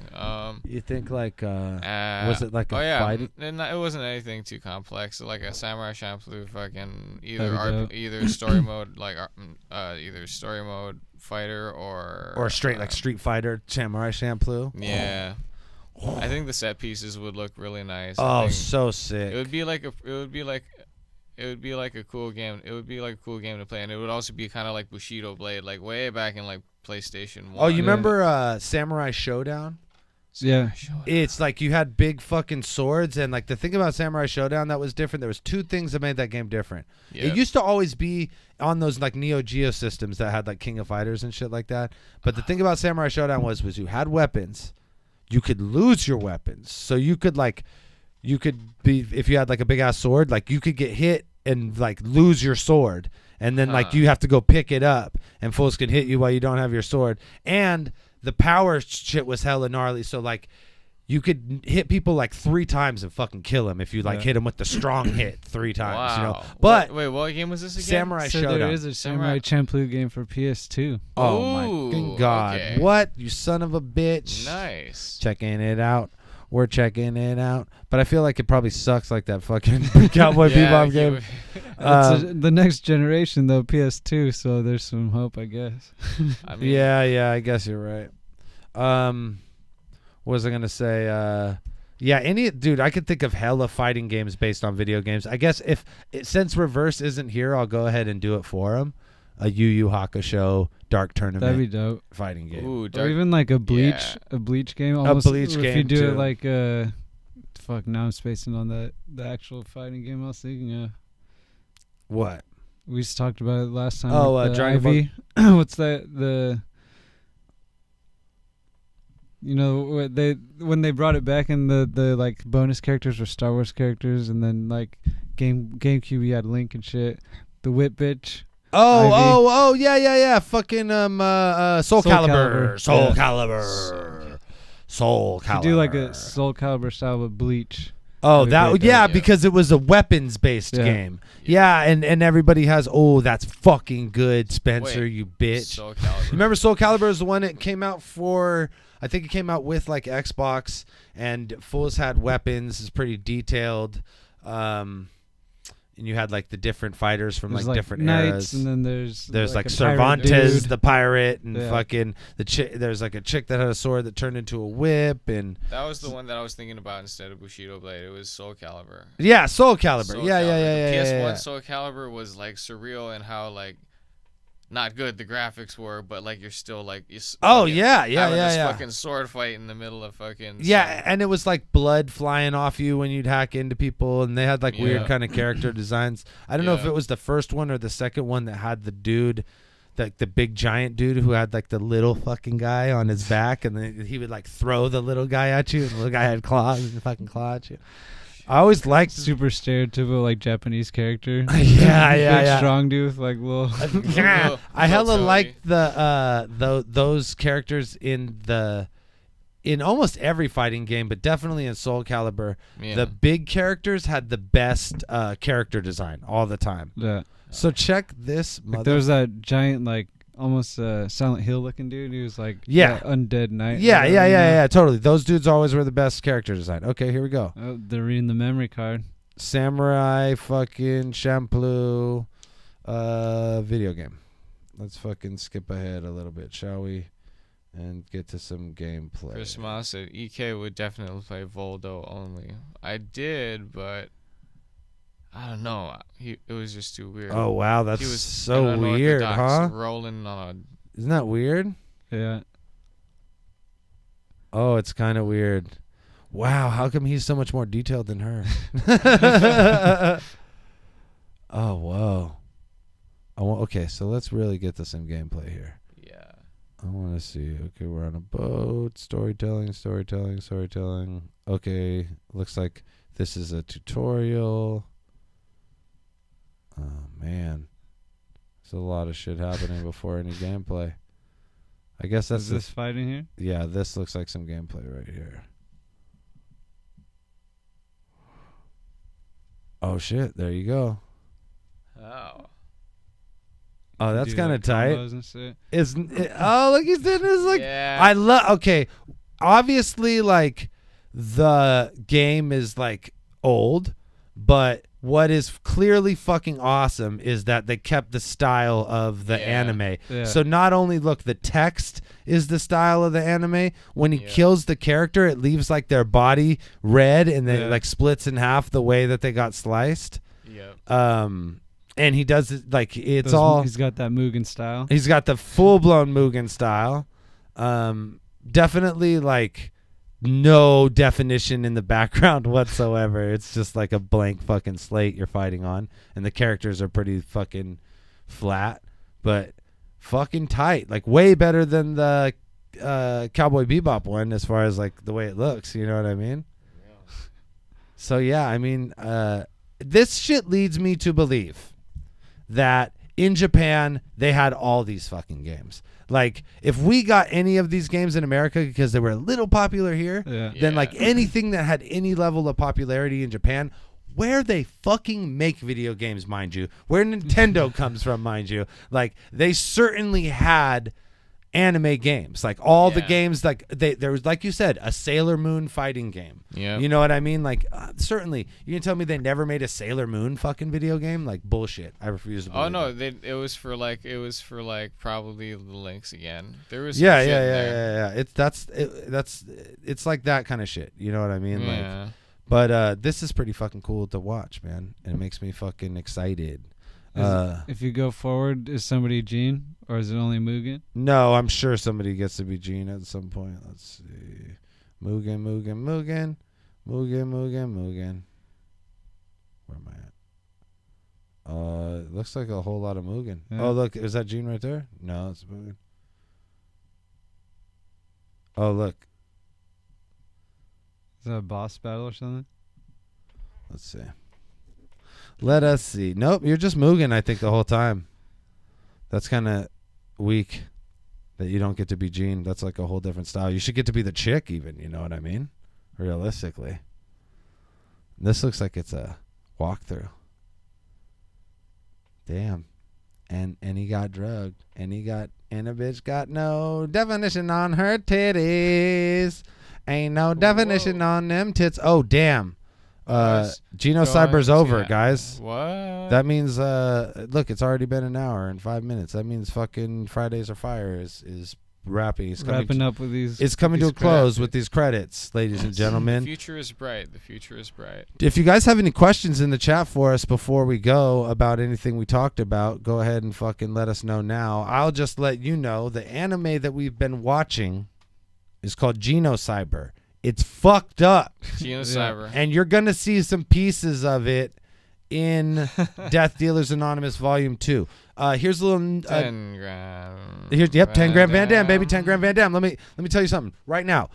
You think like was it like a fighting? It wasn't anything too complex. Like a Samurai Champloo fucking either story mode either story mode fighter or straight like Street Fighter Samurai Champloo. Yeah. I think the set pieces would look really nice. Oh, so sick! It would be like a cool game. It would be like a cool game to play, and it would also be kind of like Bushido Blade, like way back in like PlayStation 1. Oh, you remember Samurai Showdown? Yeah. It's like you had big fucking swords, and like the thing about Samurai Showdown that was different, there was two things that made that game different. Yep. It used to always be on those like Neo Geo systems that had like King of Fighters and shit like that. But the thing about Samurai Showdown was you had weapons. You could lose your weapons. So you could be, if you had like a big ass sword, like you could get hit and like lose your sword. And then like you have to go pick it up and fools can hit you while you don't have your sword. And the power shit was hella gnarly. So like you could hit people like 3 times and fucking kill them if you like hit them with the strong hit 3 times. Wow. You know? But wait, what game was this again? Samurai Showdown. There is a Samurai Champloo game for PS2. Oh my god! Okay. What, you son of a bitch! Nice. Checking it out. We're checking it out. But I feel like it probably sucks like that fucking Cowboy Bebop game. The next generation though, PS2. So there's some hope, I guess. I mean, yeah, I guess you're right. What was I gonna say? Yeah, dude, I could think of hella fighting games based on video games. I guess since Reverse isn't here, I'll go ahead and do it for him. A Yu Yu Hakusho Dark Tournament. That'd be dope. Fighting game. Ooh, Or even like a Bleach game. Almost, a Bleach if game you do too. it like fuck, now I'm spacing on the actual fighting game I was thinking of. What? We just talked about it last time. Oh, with the Dragon Ivy. What's that? You know, when they brought it back and the like bonus characters were Star Wars characters, and then like GameCube you had Link and shit. The Whip Bitch. Ivy. Oh, yeah. Fucking Soul Calibur. Soul Yeah. Calibur. Soul Calibur. You do like a Soul Calibur style with Bleach. Oh, That'd be yeah, great. because it was a weapons-based game. Yeah, and everybody has, that's fucking good, Spencer, Wait, you bitch. Soul Calibur. You remember Soul Calibur is the one that came out for, I think it came out with like Xbox, and Fools had weapons. It's pretty detailed. And you had like the different fighters from There's like different knights, eras. and then there's like a pirate Cervantes, dude. the pirate, and Yeah. fucking there's like a chick that had a sword that turned into a whip, and That was the one that I was thinking about instead of Bushido Blade. It was Soul Calibur. yeah, Soul Calibur. Soul Yeah. Calibur. The PS1 yeah. Soul Calibur was like surreal and how like not good the graphics were, but like you're still like Oh, fucking yeah, having this yeah. fucking sword fight in the middle of fucking Yeah, and it was like blood flying off you when you'd hack into people, and they had like weird Yeah. kind of character designs. I don't know if Yeah. it was the first one or the second one that had the dude, like the big giant dude who had like the little fucking guy on his back, and then he would like throw the little guy at you, and the little guy had claws and fucking claw at you. I always liked super stereotypical like Japanese character. yeah. Big strong dude with like little. Yeah, I hella Tony. liked those characters in almost every fighting game, but definitely in Soul Calibur. Yeah. The big characters had the best character design all the time. Yeah. So check this. Like there was that giant like almost Silent Hill looking dude. He was like Yeah. undead knight. Yeah, totally. Those dudes always were the best character design. Okay, here we go. Oh, they're reading the memory card. Samurai fucking Champloo video game. Let's fucking skip ahead a little bit, shall we? And get to some gameplay. Chris Moss said EK would definitely play Voldo only. I did, but I don't know. It was just too weird. Oh wow, that's He was so an weird, unorthodox huh? Rolling on Isn't that weird? Yeah. Oh, it's kind of weird. Wow, how come he's so much more detailed than her? Oh, whoa. Okay, so let's really get to some gameplay here. yeah. I want to see. Okay, we're on a boat. Storytelling. Okay, looks like this is a tutorial. Oh, man. There's a lot of shit happening before any gameplay. I guess that's Is this fighting here? Yeah, this looks like some gameplay right here. Oh, shit. There you go. Oh, that's Do, kind like, of tight. combos and shit. Isn't it? Oh, look, he's doing this like Yeah. I love. Okay, obviously, like the game is like old, but what is clearly fucking awesome is that they kept the style of the Yeah. anime. Yeah. So not only look, the text is the style of the anime. When he Yeah. kills the character, it leaves like their body red, and then Yeah. it like splits in half the way that they got sliced. Yep. And he does it like it's Those- all. He's got that Mugen style. He's got the full blown Mugen style. Definitely like no definition in the background whatsoever. It's just like a blank fucking slate you're fighting on, and the characters are pretty fucking flat, but fucking tight. Like way better than the Cowboy Bebop one as far as like the way it looks. You know what I mean? Yeah. So yeah, I mean, this shit leads me to believe that in Japan they had all these fucking games. Like if we got any of these games in America because they were a little popular here, Yeah. then like Yeah. anything that had any level of popularity in Japan, where they fucking make video games, mind you, where Nintendo comes from, mind you, like they certainly had anime games, like all the games, like there was, like you said, a Sailor Moon fighting game. Yeah, you know what I mean. Like certainly, you can tell me they never made a Sailor Moon fucking video game. Like bullshit. I refuse to believe. Oh no, it. it was for like probably the links again. There was yeah. It's like that kind of shit. You know what I mean? Yeah. Like, but this is pretty fucking cool to watch, man, and it makes me fucking excited. If you go forward, is somebody Gene or is it only Mugen? No, I'm sure somebody gets to be Gene at some point. Let's see. Mugen. Where am I at? It looks like a whole lot of Mugen. Yeah. Oh, look, is that Gene right there? No, it's Mugen. Oh, look. Is that a boss battle or something? Let's see. Let us see. Nope, you're just Mugen, I think, the whole time. That's kind of weak that you don't get to be Gene. That's like a whole different style. You should get to be the chick even, you know what I mean? Realistically. This looks like it's a walkthrough. Damn. And he got drugged. And a bitch got no definition on her titties. Ain't no definition on them tits. Oh, damn. Genocyber's over, guys. What? That means look, it's already been an hour and 5 minutes. That means fucking Fridays Are Fire is wrapping. Wrapping up with these. It's coming to a close with these credits, ladies and gentlemen. The future is bright. The future is bright. If you guys have any questions in the chat for us before we go about anything we talked about, go ahead and fucking let us know now. I'll just let you know the anime that we've been watching is called Genocyber. It's fucked up. Genocyber. And you're going to see some pieces of it in Death Dealers Anonymous Volume 2. Here's a little 10 grand. Here's 10 grand Van Damme, baby, 10 grand Van Damme. Let me tell you something right now.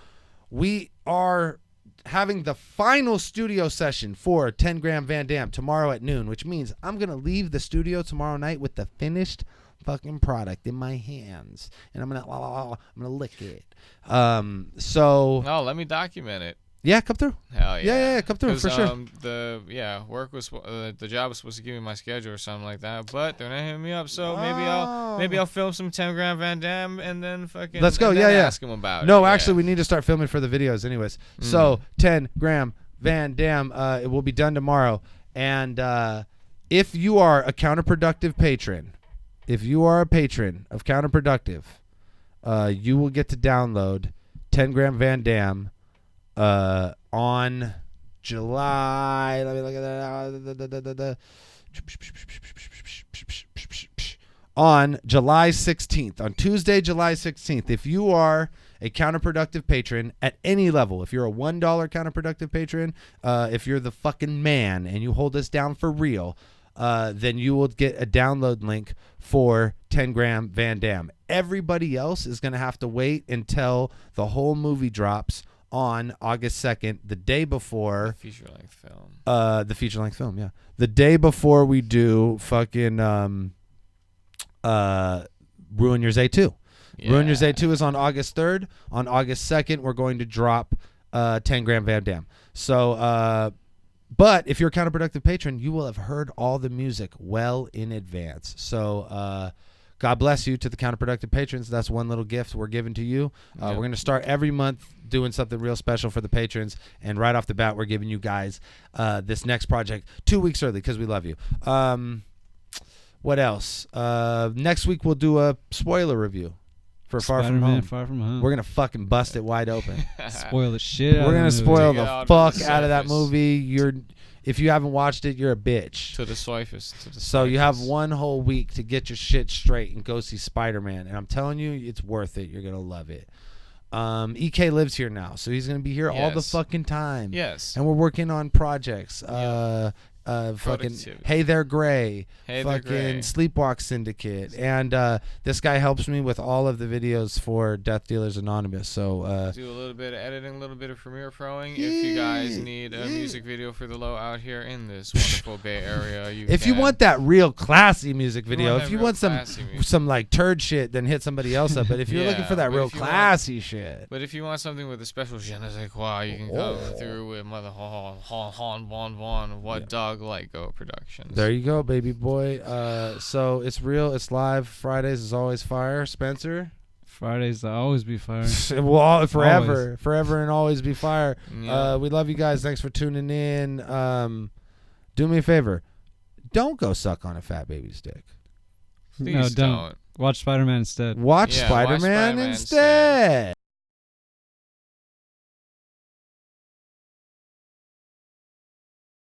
We are having the final studio session for 10 grand Van Damme tomorrow at noon, which means I'm going to leave the studio tomorrow night with the finished fucking product in my hands, and I'm gonna lick it. So let me document it. Yeah, come through. Hell yeah. Yeah, come through for sure. Work was the job was supposed to give me my schedule or something like that, but they're not hitting me up. So maybe I'll film some 10 grand Van Damme and then fucking let's go. Ask them about it. No, actually, we need to start filming for the videos, anyways. So 10 grand Van Damme, it will be done tomorrow. And if you are a counterproductive patron. If you are a patron of Counterproductive, you will get to download 10 grand Van Damme on July. Let me look at that. On July 16th. On Tuesday, July 16th. If you are a Counterproductive patron at any level, if you're a $1 Counterproductive patron, if you're the fucking man and you hold us down for real, then you will get a download link for 10 grand Van Damme. Everybody else is going to have to wait until the whole movie drops on August 2nd, the day before. The feature-length film. The feature-length film, yeah. The day before we do fucking Ruin Your Zay 2. Yeah. Ruin Your Zay 2 is on August 3rd. On August 2nd, we're going to drop 10 grand Van Damme. So, but if you're a Counterproductive patron, you will have heard all the music well in advance. So God bless you to the Counterproductive patrons. That's one little gift we're giving to you. We're going to start every month doing something real special for the patrons. And right off the bat, we're giving you guys this next project 2 weeks early because we love you. What else? Next week, we'll do a spoiler review for Far From Home. Far From Home. We're going to fucking bust it wide open. Spoil the shit out of it. We're going to spoil the fuck out of that surface. movie. If you haven't watched it, you're a bitch. To the surface. So you have one whole week to get your shit straight and go see Spider-Man. And I'm telling you, it's worth it. You're going to love it. EK lives here now, so he's going to be here all the fucking time. Yes. And we're working on projects. Fucking Hey There Gray, fucking Sleepwalk Syndicate, and this guy helps me with all of the videos for Death Dealers Anonymous. So do a little bit of editing, a little bit of Premiere Proing. If you guys need a music video for the low out here in this wonderful Bay Area, you want that real classy music video, if you want some like turd shit, then hit somebody else up. But if you're looking for that real classy shit, but if you want something with a special je ne sais quoi, you can come through with Mother Han Bon What Dog Like Go Productions. There you go, baby boy. So it's real, it's live. Fridays is always fire. Spencer, Fridays will always be fire. Forever and always be fire. Yeah. We love you guys. Thanks for tuning in. Do me a favor. Don't go suck on a fat baby's dick. Please don't. Watch Spider-Man instead. Watch Yeah, Spider-Man Spider-Man instead.